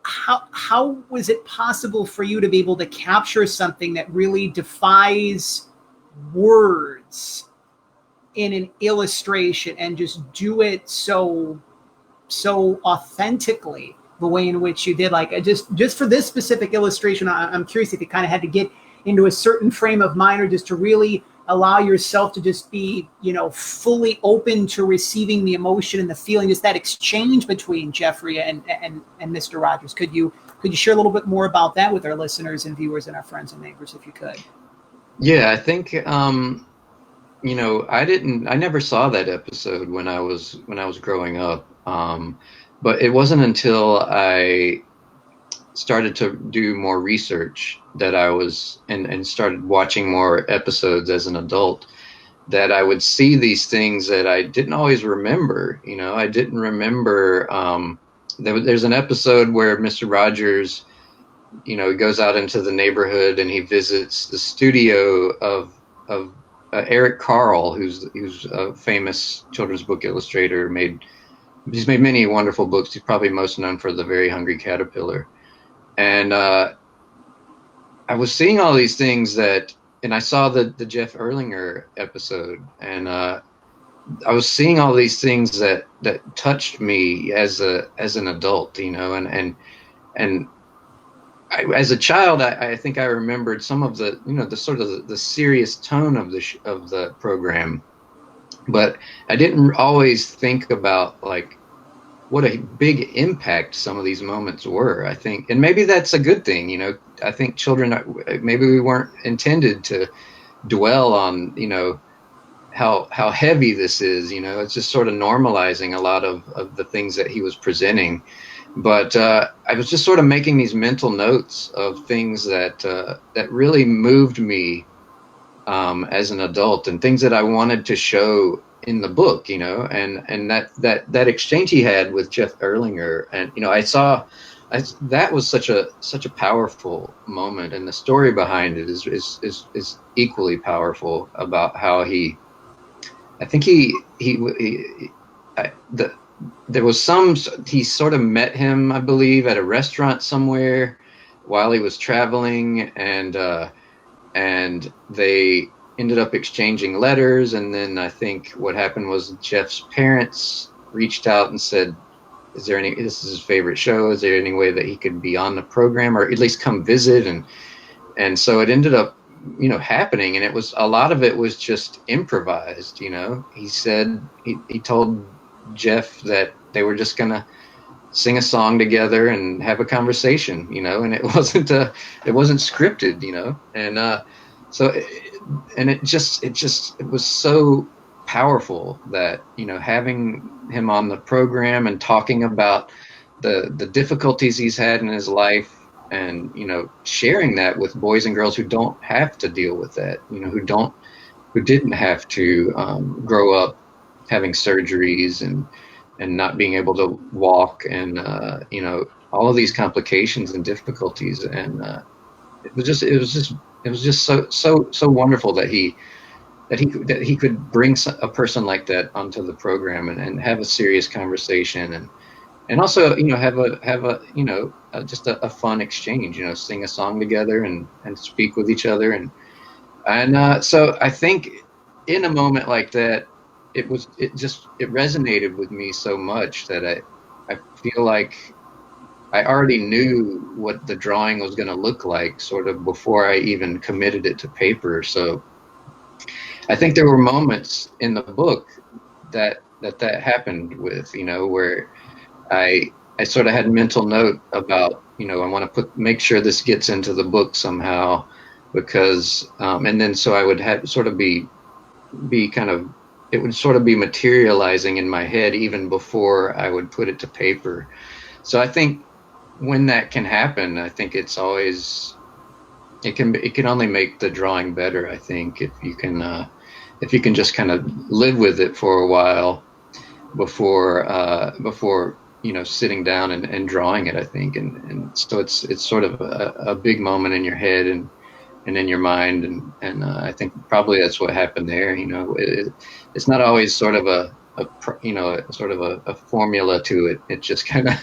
Speaker 1: How was it possible for you to be able to capture something that really defies words in an illustration and just do it so authentically the way in which you did? Like, just for this specific illustration, I'm curious if you kind of had to get into a certain frame of mind, or just to really allow yourself to just be, fully open to receiving the emotion and the feeling, just that exchange between Jeffrey and Mr. Rogers. Could you share a little bit more about that with our listeners and viewers and our friends and neighbors, if you could?
Speaker 2: Yeah, I think I never saw that episode when I was growing up, but it wasn't until I started to do more research that I was and started watching more episodes as an adult, that I would see these things that I didn't always remember. I didn't remember. There's an episode where Mr. Rogers, he goes out into the neighborhood and he visits the studio of Eric Carle, who's a famous children's book illustrator. He's made many wonderful books. He's probably most known for The Very Hungry Caterpillar. And I was seeing all these things and I saw the Jeff Erlinger episode, and I was seeing all these things that touched me as an adult, and as a child, I think I remembered some of the, the sort of the serious tone of the program, but I didn't always think about like what a big impact some of these moments were, I think. And maybe that's a good thing. I think children, maybe we weren't intended to dwell on, how heavy this is. It's just sort of normalizing a lot of the things that he was presenting. But I was just sort of making these mental notes of things that really moved me as an adult, and things that I wanted to show in the book, and that exchange he had with Jeff Erlinger, and that was such a powerful moment, and the story behind it is equally powerful, about how he sort of met him, I believe, at a restaurant somewhere while he was traveling, and they ended up exchanging letters. And then I think what happened was Jeff's parents reached out and said, this is his favorite show, is there any way that he could be on the program, or at least come visit? And so it ended up, happening. And a lot of it was just improvised. He said, he told Jeff that they were just gonna sing a song together and have a conversation, and it wasn't scripted, and so it was so powerful that, having him on the program and talking about the difficulties he's had in his life, and, sharing that with boys and girls who don't have to deal with that, who didn't have to grow up having surgeries and not being able to walk, and all of these complications and difficulties. And it was just so wonderful that he could bring a person like that onto the program and have a serious conversation, and also have a just a fun exchange, sing a song together and speak with each other, and so I think in a moment like that, it resonated with me so much that I feel like I already knew what the drawing was going to look like, sort of before I even committed it to paper. So I think there were moments in the book that that happened with, where I sort of had mental note about, I want to make sure this gets into the book somehow, because, and then so I would have sort of be kind of, it would sort of be materializing in my head even before I would put it to paper. So I think when that can happen, I think it's always, it can only make the drawing better. I think if you can just kind of live with it for a while before sitting down and drawing it, I think. And so it's sort of a big moment in your head and in your mind. And I think probably that's what happened there. It's not always sort of a sort of a formula to it. It just kind of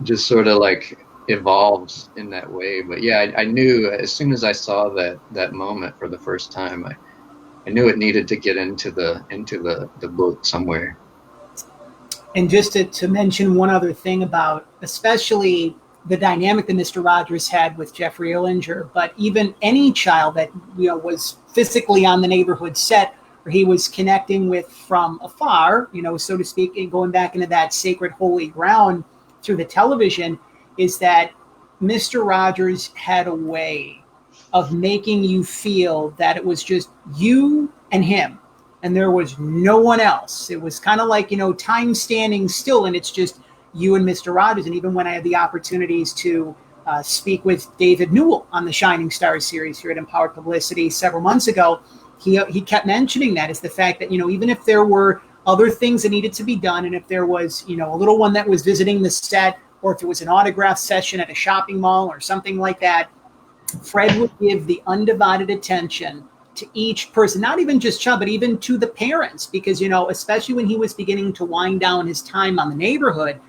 Speaker 2: just sort of like evolves in that way. But yeah, I knew as soon as I saw that moment for the first time, I knew it needed to get into the book somewhere.
Speaker 1: And just to mention one other thing about especially the dynamic that Mr. Rogers had with Jeffrey Illinger, but even any child that was physically on the neighborhood set, or he was connecting with from afar, so to speak, and going back into that sacred holy ground through the television, is that Mr. Rogers had a way of making you feel that it was just you and him, and there was no one else. It was kind of like, time standing still, and it's just you and Mr. Rogers. And even when I had the opportunities to speak with David Newell on the Shining Stars series here at Empowered Publicity several months ago, he kept mentioning that, is the fact that, even if there were other things that needed to be done, and if there was, a little one that was visiting the set, or if it was an autograph session at a shopping mall or something like that, Fred would give the undivided attention to each person, not even just child, but even to the parents, because, especially when he was beginning to wind down his time on the neighborhood,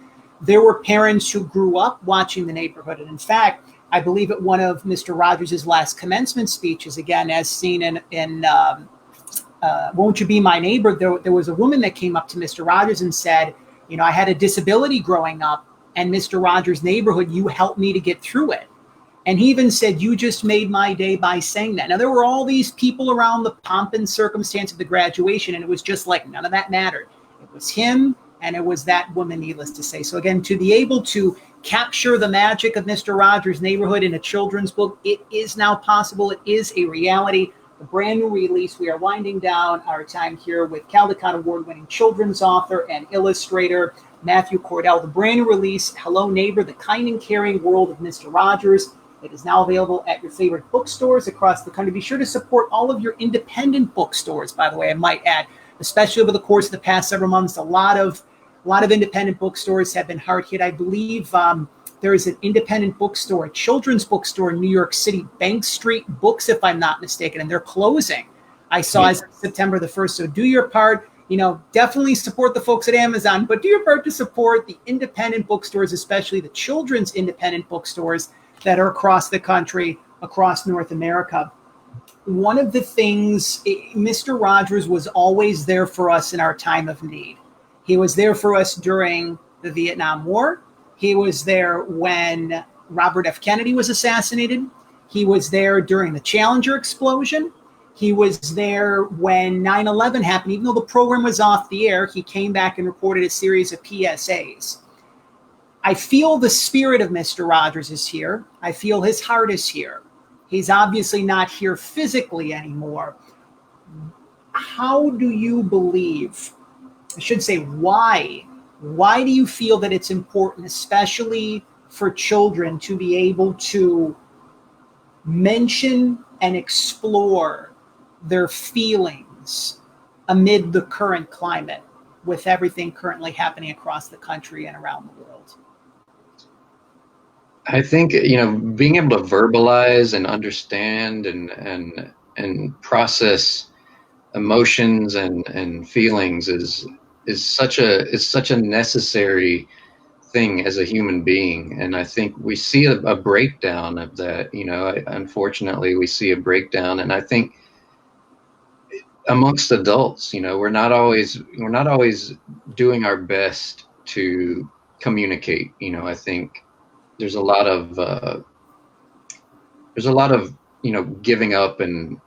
Speaker 1: there were parents who grew up watching the neighborhood. And in fact, I believe at one of Mr. Rogers' last commencement speeches, again, as seen in Won't You Be My Neighbor, there was a woman that came up to Mr. Rogers and said, I had a disability growing up, and Mr. Rogers' neighborhood, you helped me to get through it. And he even said, you just made my day by saying that. Now, there were all these people around the pomp and circumstance of the graduation, and it was just like none of that mattered. It was him, and it was that woman, needless to say. So again, to be able to capture the magic of Mr. Rogers' neighborhood in a children's book, it is now possible. It is a reality. A brand new release. We are winding down our time here with Caldecott-award winning children's author and illustrator Matthew Cordell. The brand new release, Hello Neighbor, The Kind and Caring World of Mr. Rogers. It is now available at your favorite bookstores across the country. Be sure to support all of your independent bookstores, by the way, I might add, especially over the course of the past several months. A lot of independent bookstores have been hard hit. I believe there is an independent bookstore, a children's bookstore in New York City, Bank Street Books, if I'm not mistaken, and they're closing. I saw as of September the 1st. So do your part. Definitely support the folks at Amazon, but do your part to support the independent bookstores, especially the children's independent bookstores that are across the country, across North America. One of the things, Mr. Rogers was always there for us in our time of need. He was there for us during the Vietnam War. He was there when Robert F. Kennedy was assassinated. He was there during the Challenger explosion. He was there when 9/11 happened. Even though the program was off the air, he came back and reported a series of PSAs. I feel the spirit of Mr. Rogers is here. I feel his heart is here. He's obviously not here physically anymore. How do you believe, I should say why do you feel that it's important, especially for children, to be able to mention and explore their feelings amid the current climate with everything currently happening across the country and around the world?
Speaker 2: I think, being able to verbalize and understand and process emotions and feelings is such a necessary thing as a human being. And I think we see a breakdown of that. Unfortunately, we see a breakdown, and I think amongst adults, we're not always doing our best to communicate. I think there's a lot of giving up and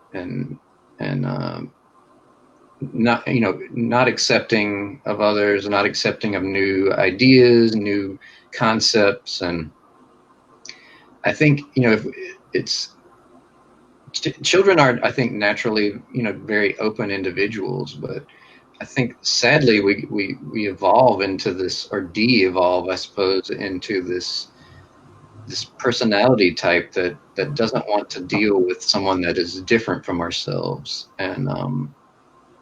Speaker 2: not accepting of others, not accepting of new ideas, new concepts. And I think, if it's children are, I think, naturally, very open individuals, but I think sadly we evolve into this, or de-evolve, I suppose, into this personality type that doesn't want to deal with someone that is different from ourselves. And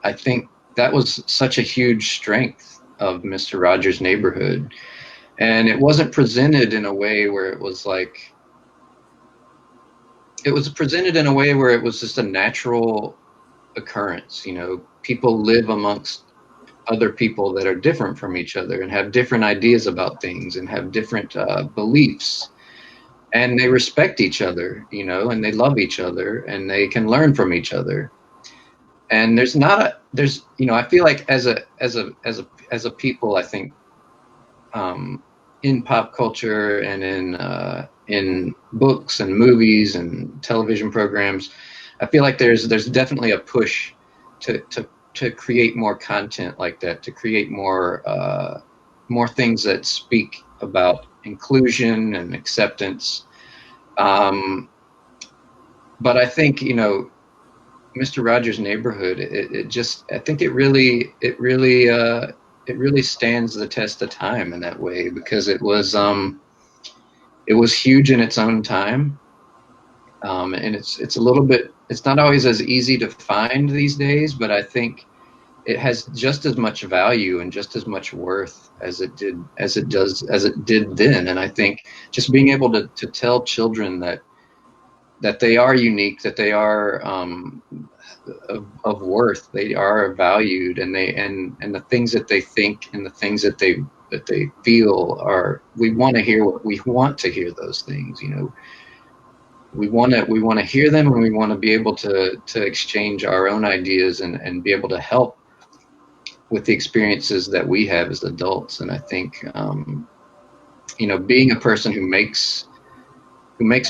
Speaker 2: I think that was such a huge strength of Mr. Rogers' Neighborhood. And it wasn't presented in a way where it was like, it was presented in a way where it was just a natural occurrence. People live amongst other people that are different from each other and have different ideas about things and have different beliefs. And they respect each other, and they love each other, and they can learn from each other. And I feel like as a people, I think, in pop culture and in books and movies and television programs, I feel like there's definitely a push to create more content like that, to create more things that speak about inclusion and acceptance. But I think, Mr. Rogers' Neighborhood, I think it really stands the test of time in that way, because it was huge in its own time. And it's a little bit, it's not always as easy to find these days, but I think it has just as much value and just as much worth as it did then. And I think just being able to tell children that they are unique, that they are of worth, they are valued, and the things that they think and the things that they feel are, we want to hear those things. We want to hear them, and we want to be able to exchange our own ideas and be able to help with the experiences that we have as adults. And I think, being a person who makes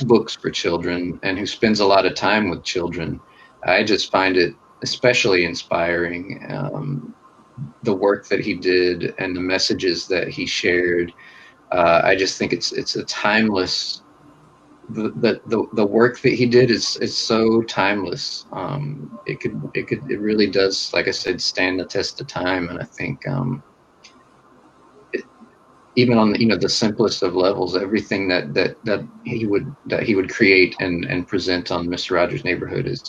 Speaker 2: books for children and who spends a lot of time with children, I just find it especially inspiring, the work that he did and the messages that he shared. I just think it's a timeless. The work that he did is so timeless. It really does, like I said, stand the test of time. And I think, even on the simplest of levels, everything that he would create and present on Mr. Rogers' Neighborhood is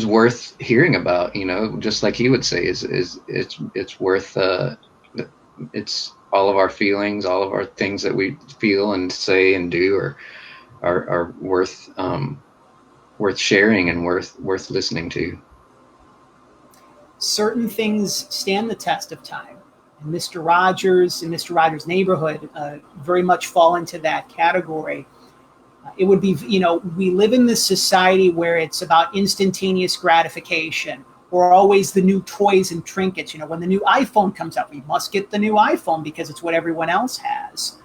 Speaker 2: worth hearing about. Just like he would say, it's worth, it's all of our feelings, all of our things that we feel and say and do are worth sharing and worth listening to.
Speaker 1: Certain things stand the test of time. And Mr. Rogers and Mr. Rogers' Neighborhood very much fall into that category. It would be, we live in this society where it's about instantaneous gratification, or always the new toys and trinkets. When the new iPhone comes out, we must get the new iPhone because it's what everyone else has.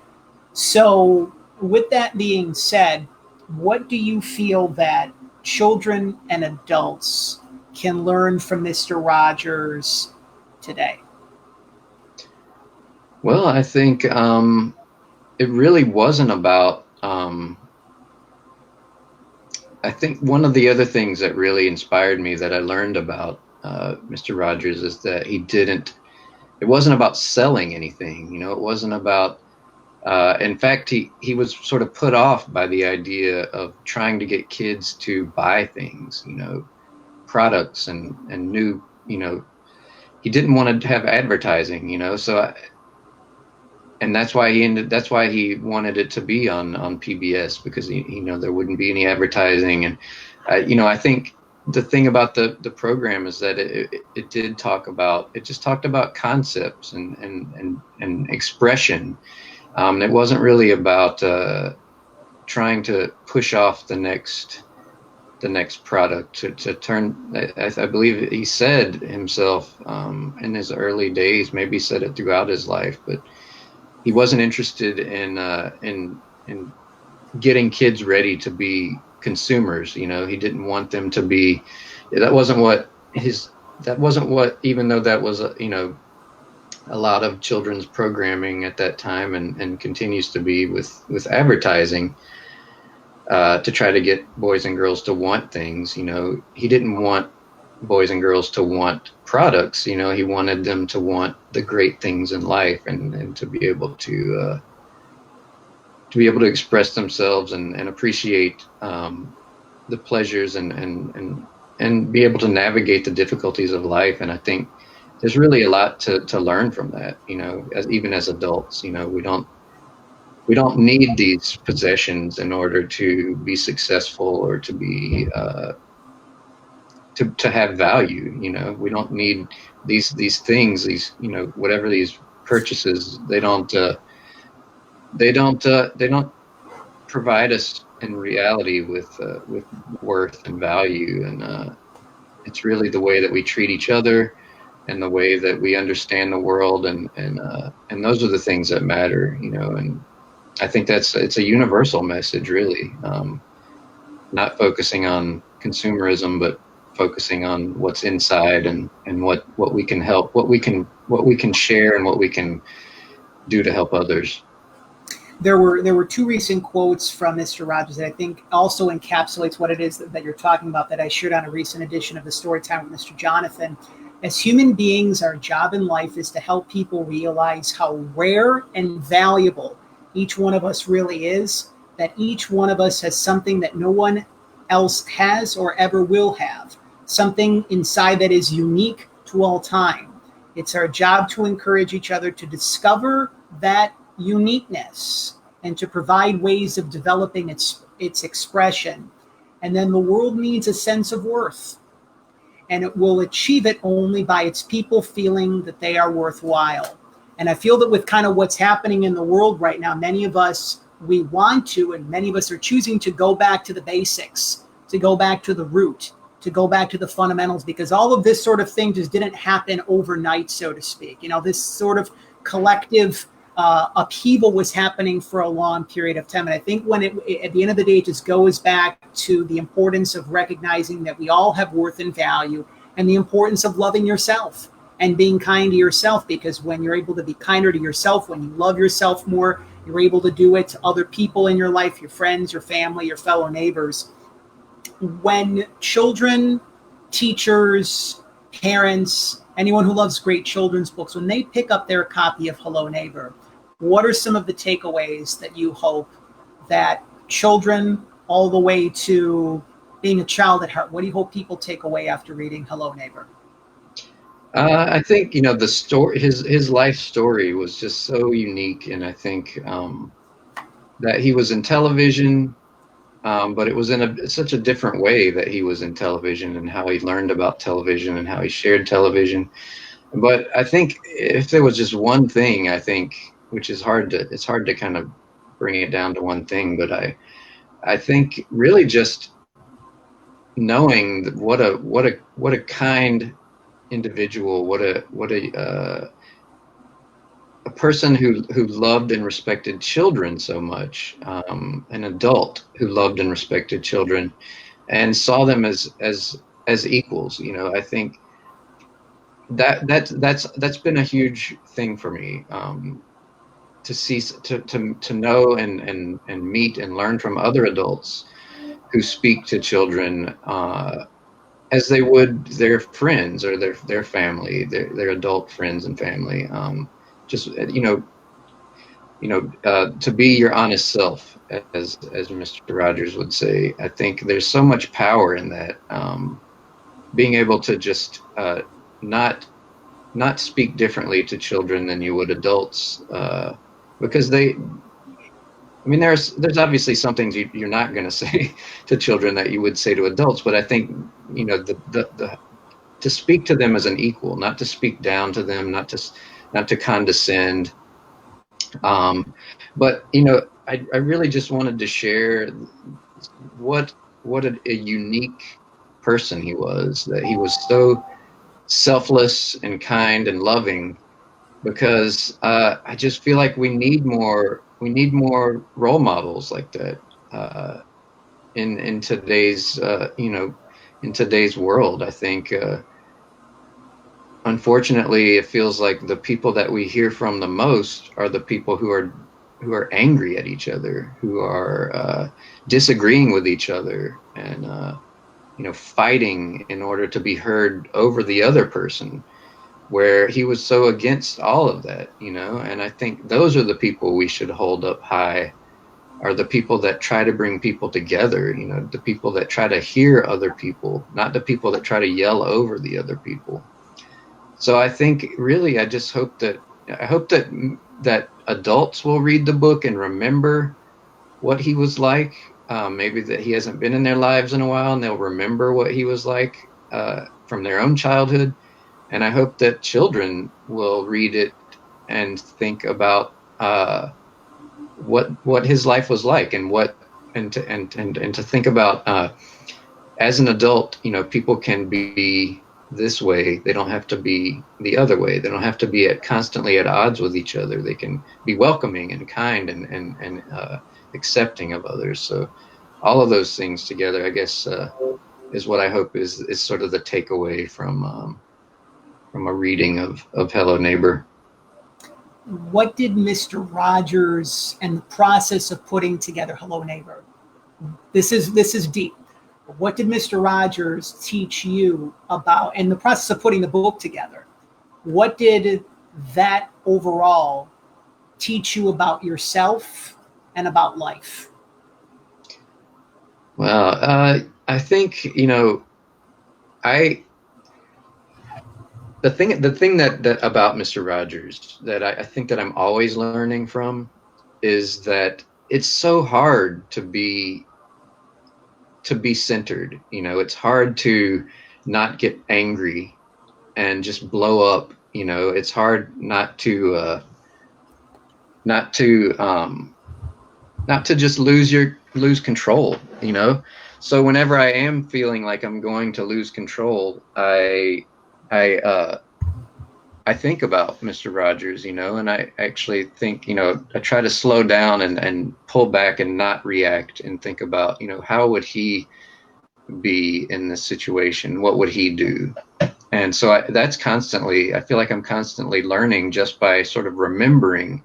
Speaker 1: So with that being said, what do you feel that children and adults can learn from Mr. Rogers today?
Speaker 2: Well, I think it really wasn't about, I think one of the other things that really inspired me that I learned about Mr. Rogers is that it wasn't about selling anything. It wasn't about, in fact, he was sort of put off by the idea of trying to get kids to buy things, products and new, he didn't want to have advertising, so and that's why he wanted it to be on PBS, because there wouldn't be any advertising. And I think the thing about the program is that it just talked about concepts and expression. It wasn't really about trying to push off the next product to turn. I believe he said himself in his early days, maybe he said it throughout his life, but he wasn't interested in getting kids ready to be consumers. You know, he didn't want them to be. That wasn't what his. That wasn't what. Even though that was a lot of children's programming at that time, and continues to be with advertising, to try to get boys and girls to want things. You know, he didn't want boys and girls to want products. You know, he wanted them to want the great things in life, and to be able to express themselves, and appreciate the pleasures, and be able to navigate the difficulties of life. And I think there's really a lot to learn from that. You know, even as adults, you know, we don't need these possessions in order to be successful, or to be to have value. You know, we don't need these things, these, you know, whatever these purchases. They don't provide us in reality with worth and value. And it's really the way that we treat each other, and the way that we understand the world, and those are the things that matter. You know, and I think it's a universal message, really. Not focusing on consumerism, but focusing on what's inside, and what we can help, what we can share, and what we can do to help others.
Speaker 1: There were two recent quotes from Mr. Rogers that I think also encapsulates what it is that you're talking about, that I shared on a recent edition of the Storytime with Mr. Jonathan. As human beings, our job in life is to help people realize how rare and valuable each one of us really is, that each one of us has something that no one else has or ever will have, something inside that is unique to all time. It's our job to encourage each other to discover that uniqueness, and to provide ways of developing its expression. And then the world needs a sense of worth, and it will achieve it only by its people feeling that they are worthwhile. And I feel that with kind of what's happening in the world right now, many of us, we want to, and many of us are choosing to go back to the basics, to go back to the root, to go back to the fundamentals, because all of this sort of thing just didn't happen overnight, so to speak. You know, this sort of collective upheaval was happening for a long period of time. And I think when at the end of the day, it just goes back to the importance of recognizing that we all have worth and value, and the importance of loving yourself and being kind to yourself, because when you're able to be kinder to yourself, when you love yourself more, you're able to do it to other people in your life, your friends, your family, your fellow neighbors. When children, teachers, parents, anyone who loves great children's books, when they pick up their copy of Hello Neighbor, what are some of the takeaways that you hope that children, all the way to being a child at heart, what do you hope people take away after reading Hello Neighbor?
Speaker 2: I think, you know, the story, his life story was just so unique. And I think that he was in television, but it was in such a different way that he was in television, and how he learned about television, and how he shared television. But I think if there was just one thing, I think, which is it's hard to kind of bring it down to one thing, but I think really just knowing that what a kind individual, what a person who loved and respected children so much, an adult who loved and respected children, and saw them as equals. You know, I think that's been a huge thing for me, to see, to know, and meet and learn from other adults who speak to children as they would their friends, or their family, their adult friends and family. Just to be your honest self, as Mr. Rogers would say. I think there's so much power in that, being able to just not speak differently to children than you would adults, because there's obviously some things you're not going to say to children that you would say to adults, but I think, you know, to speak to them as an equal, not to speak down to them, not to condescend. But, you know, I really just wanted to share what a unique person he was, that he was so selfless and kind and loving, because I just feel like we need more role models like that in today's in today's world. I think unfortunately it feels like the people that we hear from the most are the people who are angry at each other, who are disagreeing with each other, and fighting in order to be heard over the other person, where he was so against all of that. And I think those are the people we should hold up high, are the people that try to bring people together, the people that try to hear other people, not the people that try to yell over the other people. So I think really, I hope that adults will read the book and remember what he was like. Maybe that he hasn't been in their lives in a while, and they'll remember what he was like from their own childhood. And I hope that children will read it and think about what his life was like, and to think about as an adult, people can be this way. They don't have to be the other way. They don't have to be constantly at odds with each other. They can be welcoming and kind and accepting of others. So all of those things together, I guess, is what I hope is sort of the takeaway from a reading of Hello Neighbor.
Speaker 1: What did Mr. Rogers and the process of putting together Hello Neighbor? This is deep. What did Mr. Rogers teach you about, in the process of putting the book together? What did that overall teach you about yourself and about life?
Speaker 2: Well, I think, the thing that about Mr. Rogers that I think that I'm always learning from is that it's so hard to be centered. It's hard to not get angry and just blow up. It's hard not to just lose control. So whenever I am feeling like I'm going to lose control, I think about Mr. Rogers, and I actually think, I try to slow down and pull back and not react, and think about, how would he be in this situation? What would he do? And so I feel like I'm constantly learning just by sort of remembering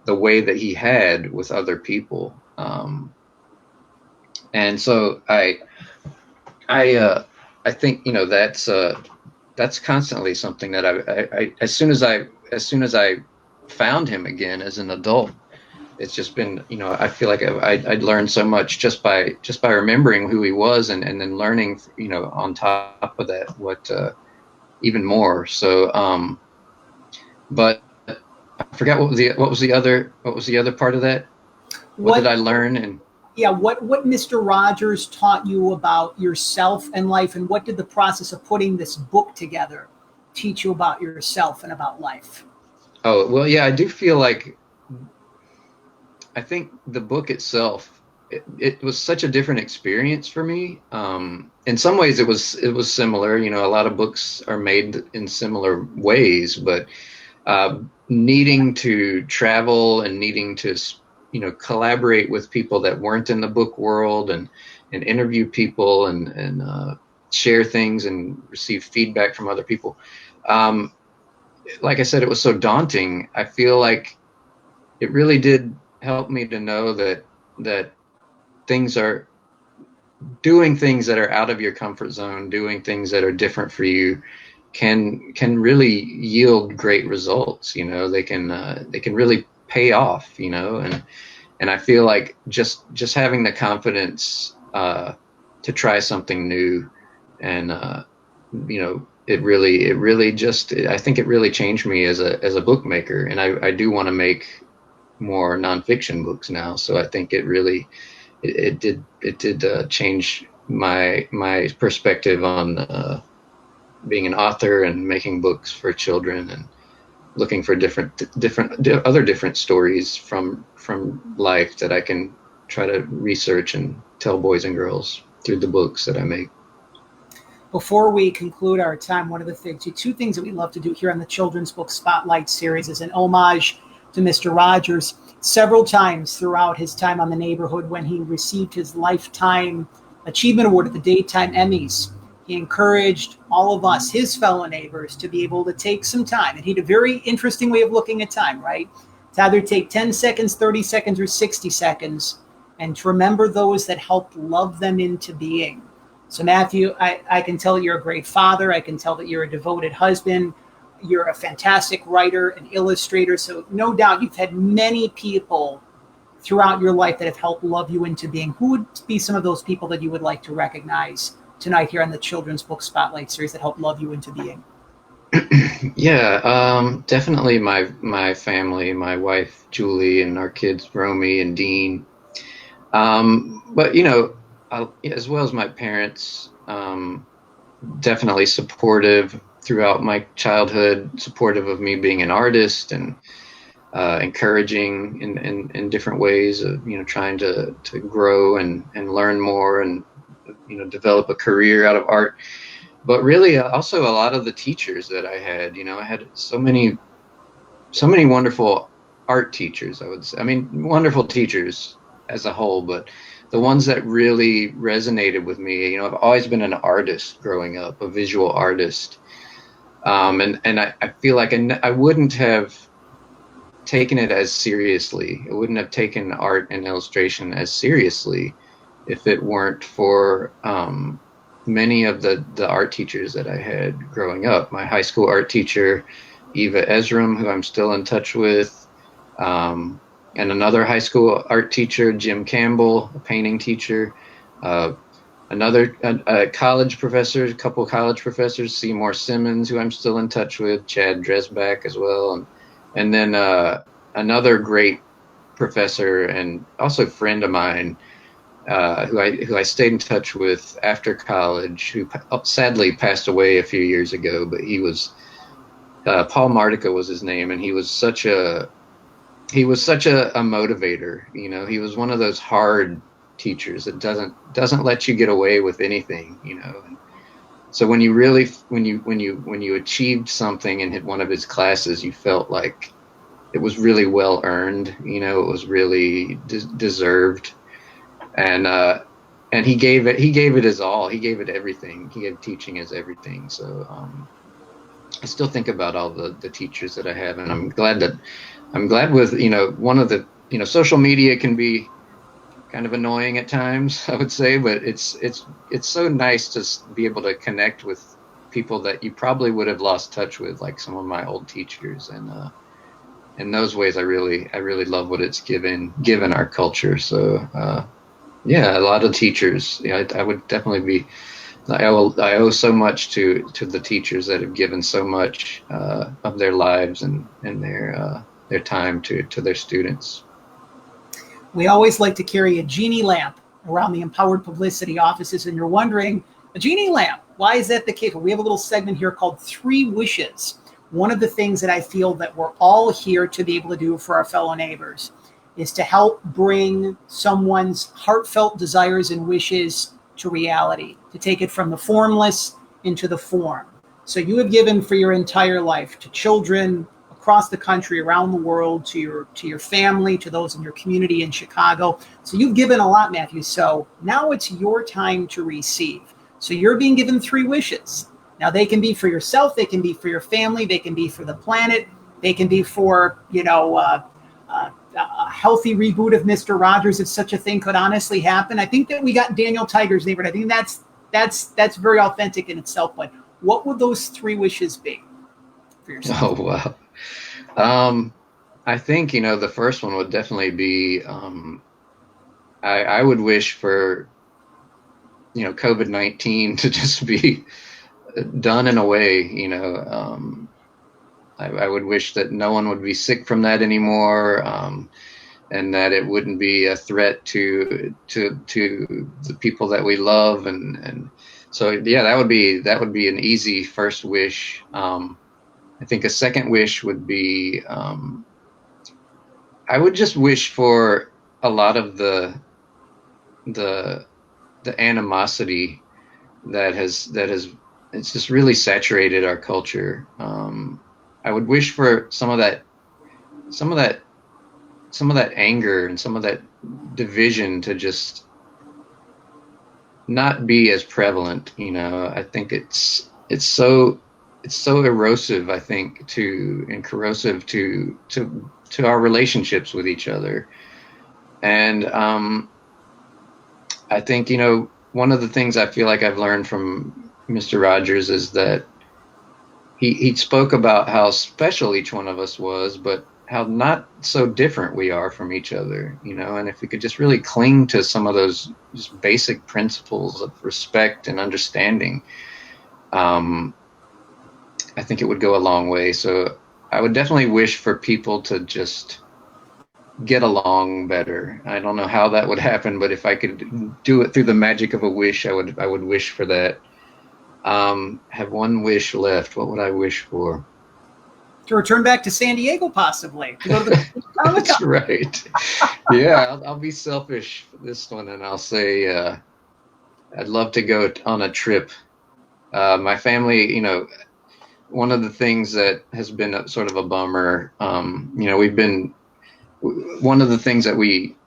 Speaker 2: the way that he had with other people. And so I think, that's constantly something that I as soon as I found him again as an adult, it's just been, I feel like I'd learned so much just by remembering who he was, and then learning, on top of that, what even more. So, but I forgot what was the other part of that. What did I learn? And
Speaker 1: yeah, what Mr. Rogers taught you about yourself and life, and what did the process of putting this book together teach you about yourself and about life?
Speaker 2: Oh, well, yeah, I do feel like, I think the book itself, it was such a different experience for me. In some ways it was similar. A lot of books are made in similar ways, but needing to travel and needing to collaborate with people that weren't in the book world, and interview people and share things and receive feedback from other people. Like I said, it was so daunting. I feel like it really did help me to know that doing things that are out of your comfort zone, doing things that are different for you, can really yield great results. They can really pay off. And I feel like just having the confidence to try something new, and it really just, I think it really changed me as a bookmaker, and I do want to make more nonfiction books now. So I think it really it did change my perspective on being an author and making books for children, and looking for other different stories from life that I can try to research and tell boys and girls through the books that I make.
Speaker 1: Before we conclude our time, one of the two things that we love to do here on the Children's Book Spotlight series is an homage to Mr. Rogers several times throughout his time on the neighborhood. When he received his Lifetime Achievement Award at the Daytime Emmys, he encouraged all of us, his fellow neighbors, to be able to take some time. And he had a very interesting way of looking at time, right? To either take 10 seconds, 30 seconds, or 60 seconds, and to remember those that helped love them into being. So Matthew, I can tell that you're a great father. I can tell that you're a devoted husband. You're a fantastic writer and illustrator. So no doubt you've had many people throughout your life that have helped love you into being. Who would be some of those people that you would like to recognize tonight here on the Children's Book Spotlight series that helped love you into being?
Speaker 2: Yeah, definitely my family, my wife Julie, and our kids Romy and Dean. But as well as my parents, definitely supportive throughout my childhood, supportive of me being an artist, and encouraging in different ways of trying to grow and learn more and develop a career out of art. But really also a lot of the teachers that I had. I had so many wonderful art teachers, I would say. I mean, wonderful teachers as a whole, but the ones that really resonated with me, I've always been an artist growing up, a visual artist. And I feel like I wouldn't have taken it as seriously. I wouldn't have taken art and illustration as seriously if it weren't for many of the art teachers that I had growing up. My high school art teacher, Eva Ezram, who I'm still in touch with, and another high school art teacher, Jim Campbell, a painting teacher, another college professor, a couple college professors, Seymour Simmons, who I'm still in touch with, Chad Dresbach as well, and then another great professor and also friend of mine, who I stayed in touch with after college, who sadly passed away a few years ago. But he was Paul Martica was his name, and he was such a motivator. He was one of those hard teachers that doesn't let you get away with anything. And so when you achieved something and hit one of his classes, you felt like it was really well earned. It was really deserved. And he gave it his all. He gave it everything. He gave teaching as everything. So I still think about all the teachers that I have, and I'm glad with one of the social media can be kind of annoying at times, I would say, but it's so nice to be able to connect with people that you probably would have lost touch with, like some of my old teachers, and in those ways I really love what it's given our culture. So yeah, a lot of teachers. I would definitely be. I owe so much to the teachers that have given so much of their lives and their time to their students.
Speaker 1: We always like to carry a genie lamp around the Empowered Publicity offices, and you're wondering, a genie lamp, why is that the case? Well, we have a little segment here called 3 Wishes. One of the things that I feel that we're all here to be able to do for our fellow neighbors is to help bring someone's heartfelt desires and wishes to reality, to take it from the formless into the form. So you have given for your entire life to children across the country, around the world, to your family, to those in your community in Chicago. So you've given a lot, Matthew. So now it's your time to receive. So you're being given 3 wishes. Now they can be for yourself, they can be for your family, they can be for the planet, they can be for, a healthy reboot of Mr. Rogers, if such a thing could honestly happen. I think that we got Daniel Tiger's neighborhood. I think that's very authentic in itself. But what would those 3 wishes be for yourself?
Speaker 2: Oh, wow. I think, the first one would definitely be, I would wish for, COVID-19 to just be done in a way, I would wish that no one would be sick from that anymore, and that it wouldn't be a threat to the people that we love, and so yeah, that would be an easy first wish. I think a second wish would be, I would just wish for a lot of the animosity that has it's just really saturated our culture. I would wish for some of that some of that anger and some of that division to just not be as prevalent. I think it's so erosive, I think, and corrosive to our relationships with each other. And I think, one of the things I feel like I've learned from Mr. Rogers is that he spoke about how special each one of us was, but how not so different we are from each other, and if we could just really cling to some of those just basic principles of respect and understanding, I think it would go a long way. So I would definitely wish for people to just get along better. I don't know how that would happen, but if I could do it through the magic of a wish, I would wish for that. Have one wish left. What would I wish for?
Speaker 1: To return back to San Diego, possibly. To go to the
Speaker 2: That's right. Yeah, I'll be selfish for this one, and I'll say I'd love to go on a trip. My family, one of the things that has been sort of a bummer, one of the things that we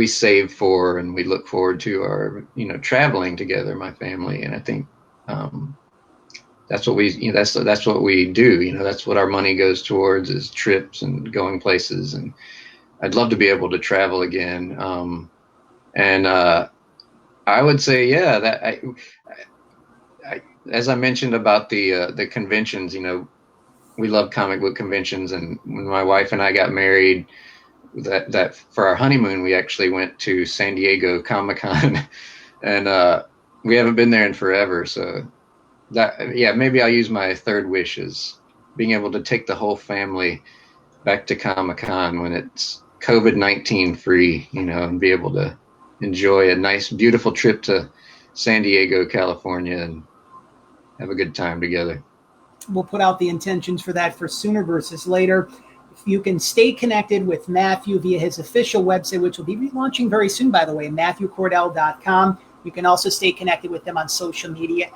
Speaker 2: save for and we look forward to are, traveling together, my family. And I think that's what that's what we do. That's what our money goes towards, is trips and going places. And I'd love to be able to travel again. And I would say, yeah, that I as I mentioned about the conventions, we love comic book conventions. And when my wife and I got married, that for our honeymoon, we actually went to San Diego Comic-Con, and we haven't been there in forever. So maybe I'll use my third wish as being able to take the whole family back to Comic-Con when it's COVID-19 free, and be able to enjoy a nice, beautiful trip to San Diego, California, and have a good time together.
Speaker 1: We'll put out the intentions for that for sooner versus later. If you can stay connected with Matthew via his official website, which will be relaunching very soon, by the way, MatthewCordell.com. You can also stay connected with them on social media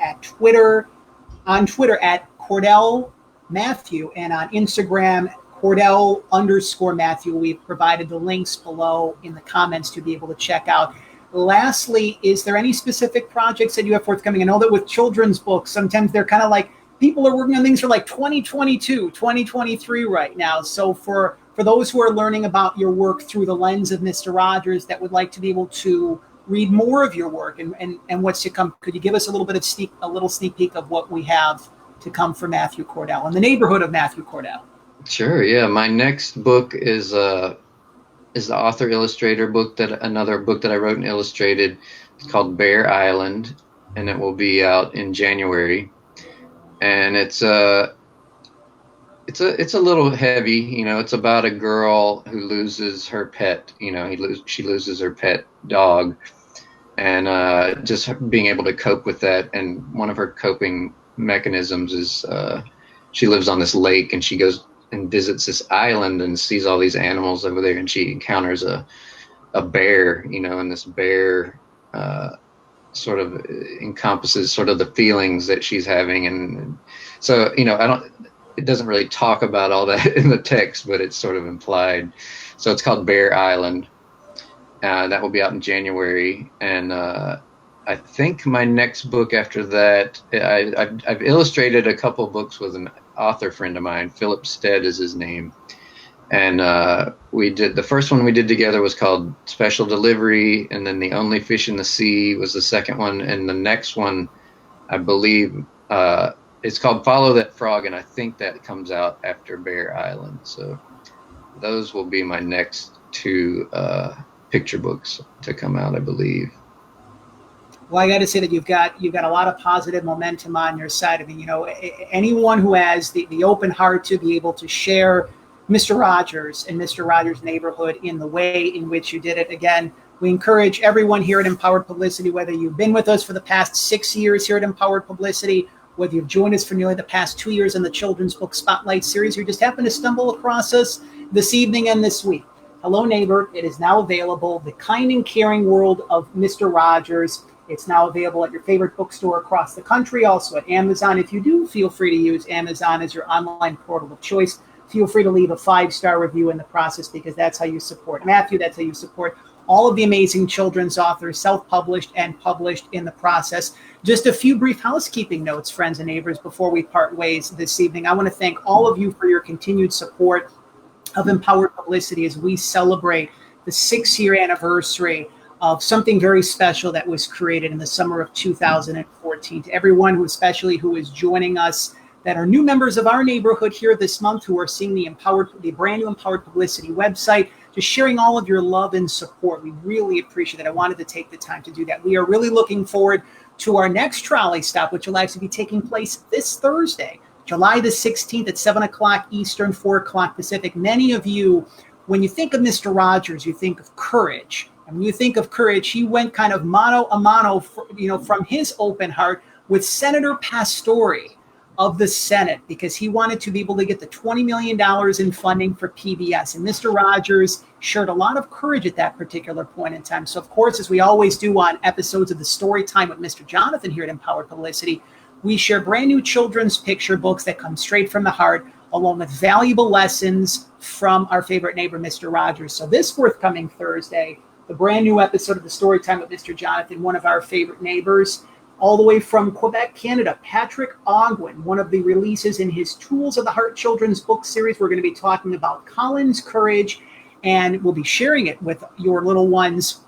Speaker 1: on Twitter at Cordell Matthew, and on Instagram, Cordell_Matthew. We've provided the links below in the comments to be able to check out. Lastly, is there any specific projects that you have forthcoming? I know that with children's books, sometimes they're kind of like, people are working on things for like 2022, 2023 right now. So for those who are learning about your work through the lens of Mr. Rogers that would like to be able to read more of your work and what's to come, could you give us a little sneak peek of what we have to come for Matthew Cordell and the neighborhood of Matthew Cordell?
Speaker 2: Sure. Yeah. My next book is the author illustrator book, another book that I wrote and illustrated. It's called Bear Island, and it will be out in January. And it's a little heavy, it's about a girl who loses her pet, she loses her pet dog, and just being able to cope with that. And one of her coping mechanisms is she lives on this lake, and she goes and visits this island and sees all these animals over there, and she encounters a bear, and this bear sort of encompasses sort of the feelings that she's having. And so, it doesn't really talk about all that in the text, but it's sort of implied. So it's called Bear Island. That will be out in January. And I think my next book after that, I've illustrated a couple books with an author friend of mine. Philip Stead is his name. And the first one we did together was called Special Delivery, and then The Only Fish in the Sea was the second one. And the next one, I believe, it's called Follow That Frog, and I think that comes out after Bear Island. So those will be my next two picture books to come out, I believe.
Speaker 1: Well, I got to say that you've got a lot of positive momentum on your side. I mean, anyone who has the open heart to be able to share Mr. Rogers and Mr. Rogers' neighborhood in the way in which you did it. Again, we encourage everyone here at Empowered Publicity, whether you've been with us for the past 6 years here at Empowered Publicity, whether you've joined us for nearly the past 2 years in the Children's Book Spotlight series, or you just happen to stumble across us this evening and this week. Hello, neighbor. It is now available. The Kind and Caring World of Mr. Rogers. It's now available at your favorite bookstore across the country, also at Amazon. If you do, feel free to use Amazon as your online portal of choice. feel free to leave a 5-star review in the process, because that's how you support Matthew. That's how you support all of the amazing children's authors, self-published and published in the process. Just a few brief housekeeping notes, friends and neighbors, before we part ways this evening. I want to thank all of you for your continued support of Empowered Publicity as we celebrate the 6-year anniversary of something very special that was created in the summer of 2014. To everyone who is joining us that are new members of our neighborhood here this month, who are seeing the brand new Empowered Publicity website, just sharing all of your love and support. We really appreciate it. I wanted to take the time to do that. We are really looking forward to our next trolley stop, which will actually be taking place this Thursday, July the 16th at 7 o'clock Eastern, 4 o'clock Pacific. Many of you, when you think of Mr. Rogers, you think of courage. And when you think of courage, he went kind of mano a mano, from his open heart with Senator Pastore of the Senate, because he wanted to be able to get the $20 million in funding for PBS. And Mr. Rogers showed a lot of courage at that particular point in time. So, of course, as we always do on episodes of the Story Time with Mr. Jonathan here at Empowered Publicity, we share brand new children's picture books that come straight from the heart, along with valuable lessons from our favorite neighbor, Mr. Rogers. So this forthcoming Thursday, the brand new episode of the Story Time with Mr. Jonathan, one of our favorite neighbors, all the way from Quebec, Canada, Patrick Ogwin, one of the releases in his Tools of the Heart children's book series. We're going to be talking about Colin's courage, and we'll be sharing it with your little ones.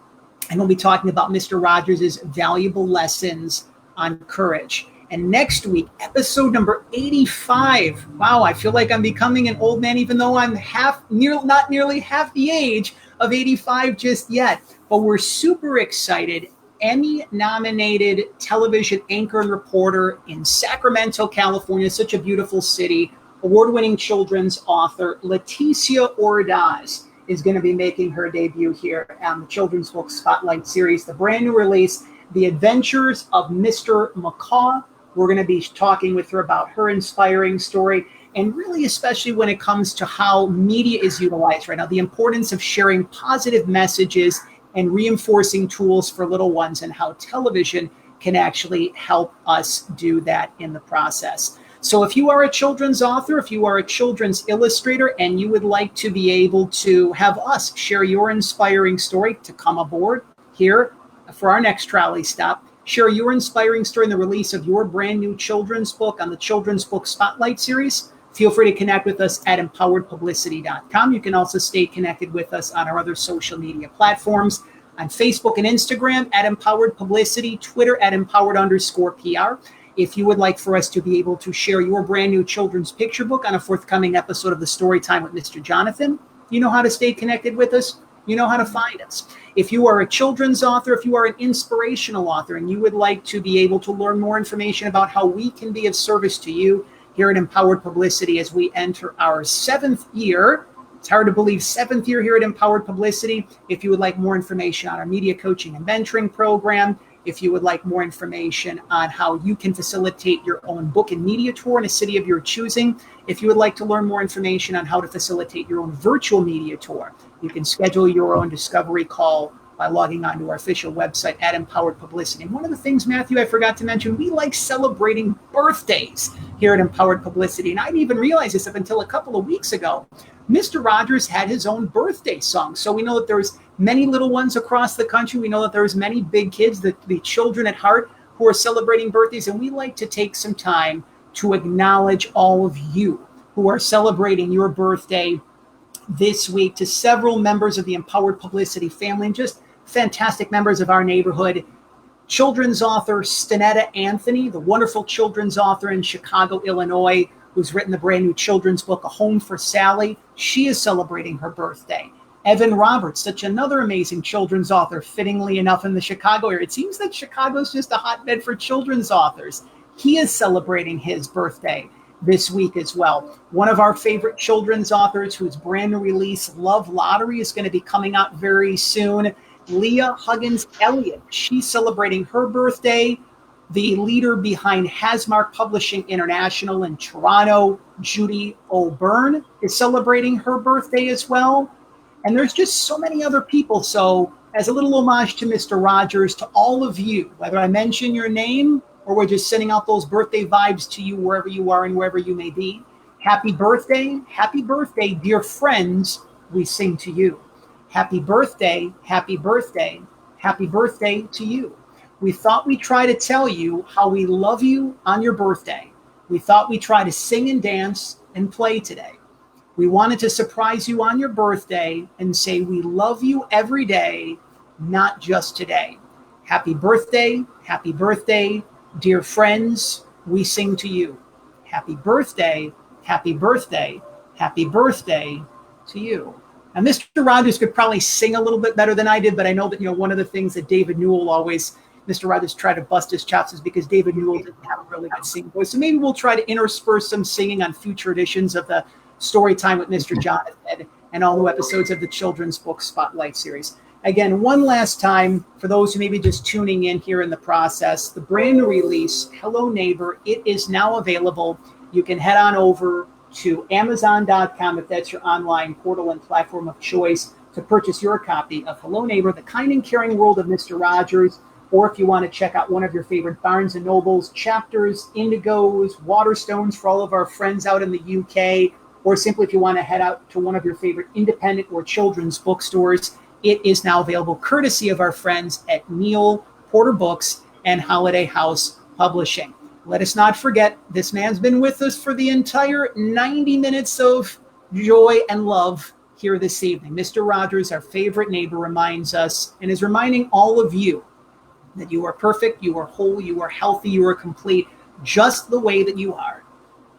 Speaker 1: And we'll be talking about Mr. Rogers' valuable lessons on courage. And next week, episode number 85. Wow, I feel like I'm becoming an old man, even though I'm not nearly half the age of 85 just yet. But we're super excited. Emmy-nominated television anchor and reporter in Sacramento, California, such a beautiful city, award-winning children's author Leticia Ordaz is going to be making her debut here on the Children's Book Spotlight series, the brand new release, The Adventures of Mr. Macaw. We're going to be talking with her about her inspiring story, and really especially when it comes to how media is utilized right now, the importance of sharing positive messages and reinforcing tools for little ones, and how television can actually help us do that in the process. So if you are a children's author, if you are a children's illustrator, and you would like to be able to have us share your inspiring story, to come aboard here for our next trolley stop, share your inspiring story in the release of your brand new children's book on the Children's Book Spotlight series, feel free to connect with us at empoweredpublicity.com. You can also stay connected with us on our other social media platforms, on Facebook and Instagram at Empowered Publicity, Twitter at Empowered_PR. If you would like for us to be able to share your brand new children's picture book on a forthcoming episode of the Story Time with Mr. Jonathan, you know how to stay connected with us. You know how to find us. If you are a children's author, if you are an inspirational author, and you would like to be able to learn more information about how we can be of service to you here at Empowered Publicity as we enter our 7th year, it's hard to believe, 7th year here at Empowered Publicity. If you would like more information on our media coaching and mentoring program, if you would like more information on how you can facilitate your own book and media tour in a city of your choosing, if you would like to learn more information on how to facilitate your own virtual media tour, you can schedule your own discovery call by logging onto our official website at Empowered Publicity. And one of the things, Matthew, I forgot to mention, we like celebrating birthdays here at Empowered Publicity. And I didn't even realize this up until a couple of weeks ago. Mr. Rogers had his own birthday song. So we know that there's many little ones across the country. We know that there's many big kids, the children at heart, who are celebrating birthdays. And we like to take some time to acknowledge all of you who are celebrating your birthday this week, to several members of the Empowered Publicity family, and just fantastic members of our neighborhood. Children's author Stanetta Anthony, the wonderful children's author in Chicago, Illinois, who's written the brand new children's book, A Home for Sally. She is celebrating her birthday. Evan Roberts, such another amazing children's author, fittingly enough in the Chicago area. It seems that Chicago's just a hotbed for children's authors. He is celebrating his birthday this week as well. One of our favorite children's authors, whose brand new release, Love Lottery, is going to be coming out very soon, Lea Huggins Elliott. She's celebrating her birthday. The leader behind Hasmark Publishing International in Toronto, Judy O'Byrne, is celebrating her birthday as well. And there's just so many other people. So as a little homage to Mr. Rogers, to all of you, whether I mention your name or we're just sending out those birthday vibes to you wherever you are and wherever you may be, Happy birthday, dear friends, we sing to you. Happy birthday, happy birthday, happy birthday to you. We thought we'd try to tell you how we love you on your birthday. We thought we'd try to sing and dance and play today. We wanted to surprise you on your birthday and say we love you every day, not just today. Happy birthday, dear friends, we sing to you. Happy birthday, happy birthday, happy birthday to you. Now, Mr. Rogers could probably sing a little bit better than I did, but I know that, one of the things that David Newell always, Mr. Rogers tried to bust his chops is because David Newell didn't have a really good singing voice. So maybe we'll try to intersperse some singing on future editions of the Story Time with Mr. Jonathan and all new episodes of the Children's Book Spotlight series. Again, one last time, for those who may be just tuning in here in the process, the brand new release, Hello Neighbor, it is now available. You can head on over to Amazon.com if that's your online portal and platform of choice to purchase your copy of Hello Neighbor, The Kind and Caring World of Mr. Rogers, or if you want to check out one of your favorite Barnes & Nobles, Chapters, Indigos, Waterstones for all of our friends out in the UK, or simply if you want to head out to one of your favorite independent or children's bookstores, it is now available courtesy of our friends at Neil Porter Books and Holiday House Publishing. Let us not forget, this man's been with us for the entire 90 minutes of joy and love here this evening. Mr. Rogers, our favorite neighbor, reminds us and is reminding all of you that you are perfect, you are whole, you are healthy, you are complete, just the way that you are.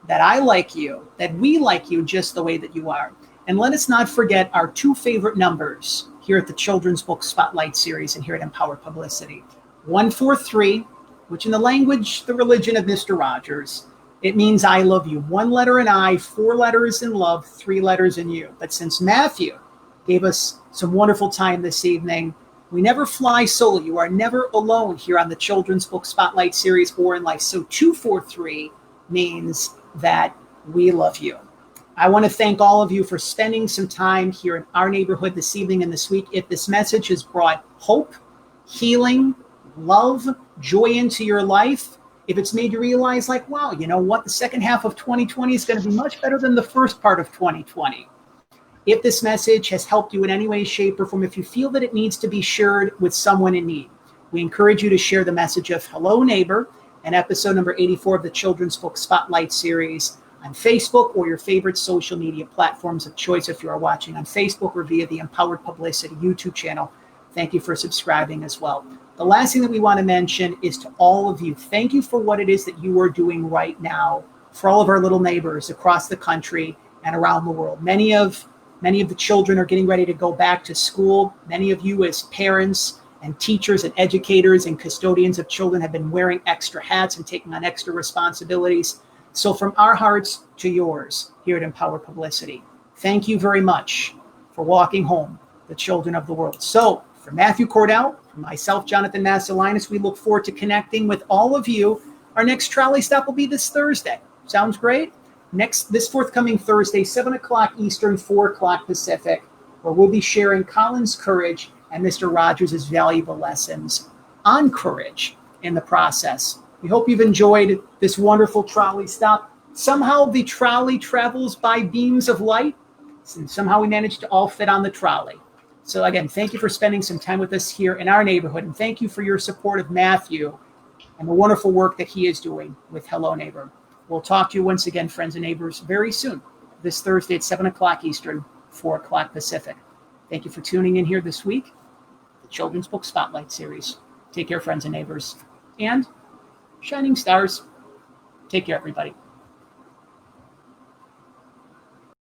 Speaker 1: That I like you, that we like you just the way that you are. And let us not forget our two favorite numbers here at the Children's Book Spotlight series and here at Empowered Publicity. 143, which in the language, the religion of Mr. Rogers, it means I love you. One letter in I, four letters in love, three letters in you. But since Matthew gave us some wonderful time this evening, we never fly solo. You are never alone here on the Children's Book Spotlight series or in life. So 243 means that we love you. I want to thank all of you for spending some time here in our neighborhood this evening and this week. If this message has brought hope, healing, love, joy into your life, if it's made you realize like, wow, you know what? The second half of 2020 is going to be much better than the first part of 2020. If this message has helped you in any way, shape, or form, if you feel that it needs to be shared with someone in need, we encourage you to share the message of Hello Neighbor and episode number 84 of the Children's Book Spotlight series on Facebook or your favorite social media platforms of choice if you are watching on Facebook or via the Empowered Publicity YouTube channel. Thank you for subscribing as well. The last thing that we want to mention is to all of you, thank you for what it is that you are doing right now for all of our little neighbors across the country and around the world. Many of the children are getting ready to go back to school. Many of you as parents and teachers and educators and custodians of children have been wearing extra hats and taking on extra responsibilities. So from our hearts to yours here at Empowered Publicity, thank you very much for walking home the children of the world. So for Matthew Cordell, for myself, Jonathan Masiulionis, we look forward to connecting with all of you. Our next trolley stop will be this Thursday. Sounds great? This forthcoming Thursday, 7 o'clock Eastern, 4 o'clock Pacific, where we'll be sharing Colin's courage and Mr. Rogers' valuable lessons on courage in the process. We hope you've enjoyed this wonderful trolley stop. Somehow the trolley travels by beams of light, and somehow we managed to all fit on the trolley. So again, thank you for spending some time with us here in our neighborhood, and thank you for your support of Matthew and the wonderful work that he is doing with Hello Neighbor. We'll talk to you once again, friends and neighbors, very soon, this Thursday at 7 o'clock Eastern, 4 o'clock Pacific. Thank you for tuning in here this week, the Children's Book Spotlight series. Take care, friends and neighbors. And shining stars. Take care, everybody.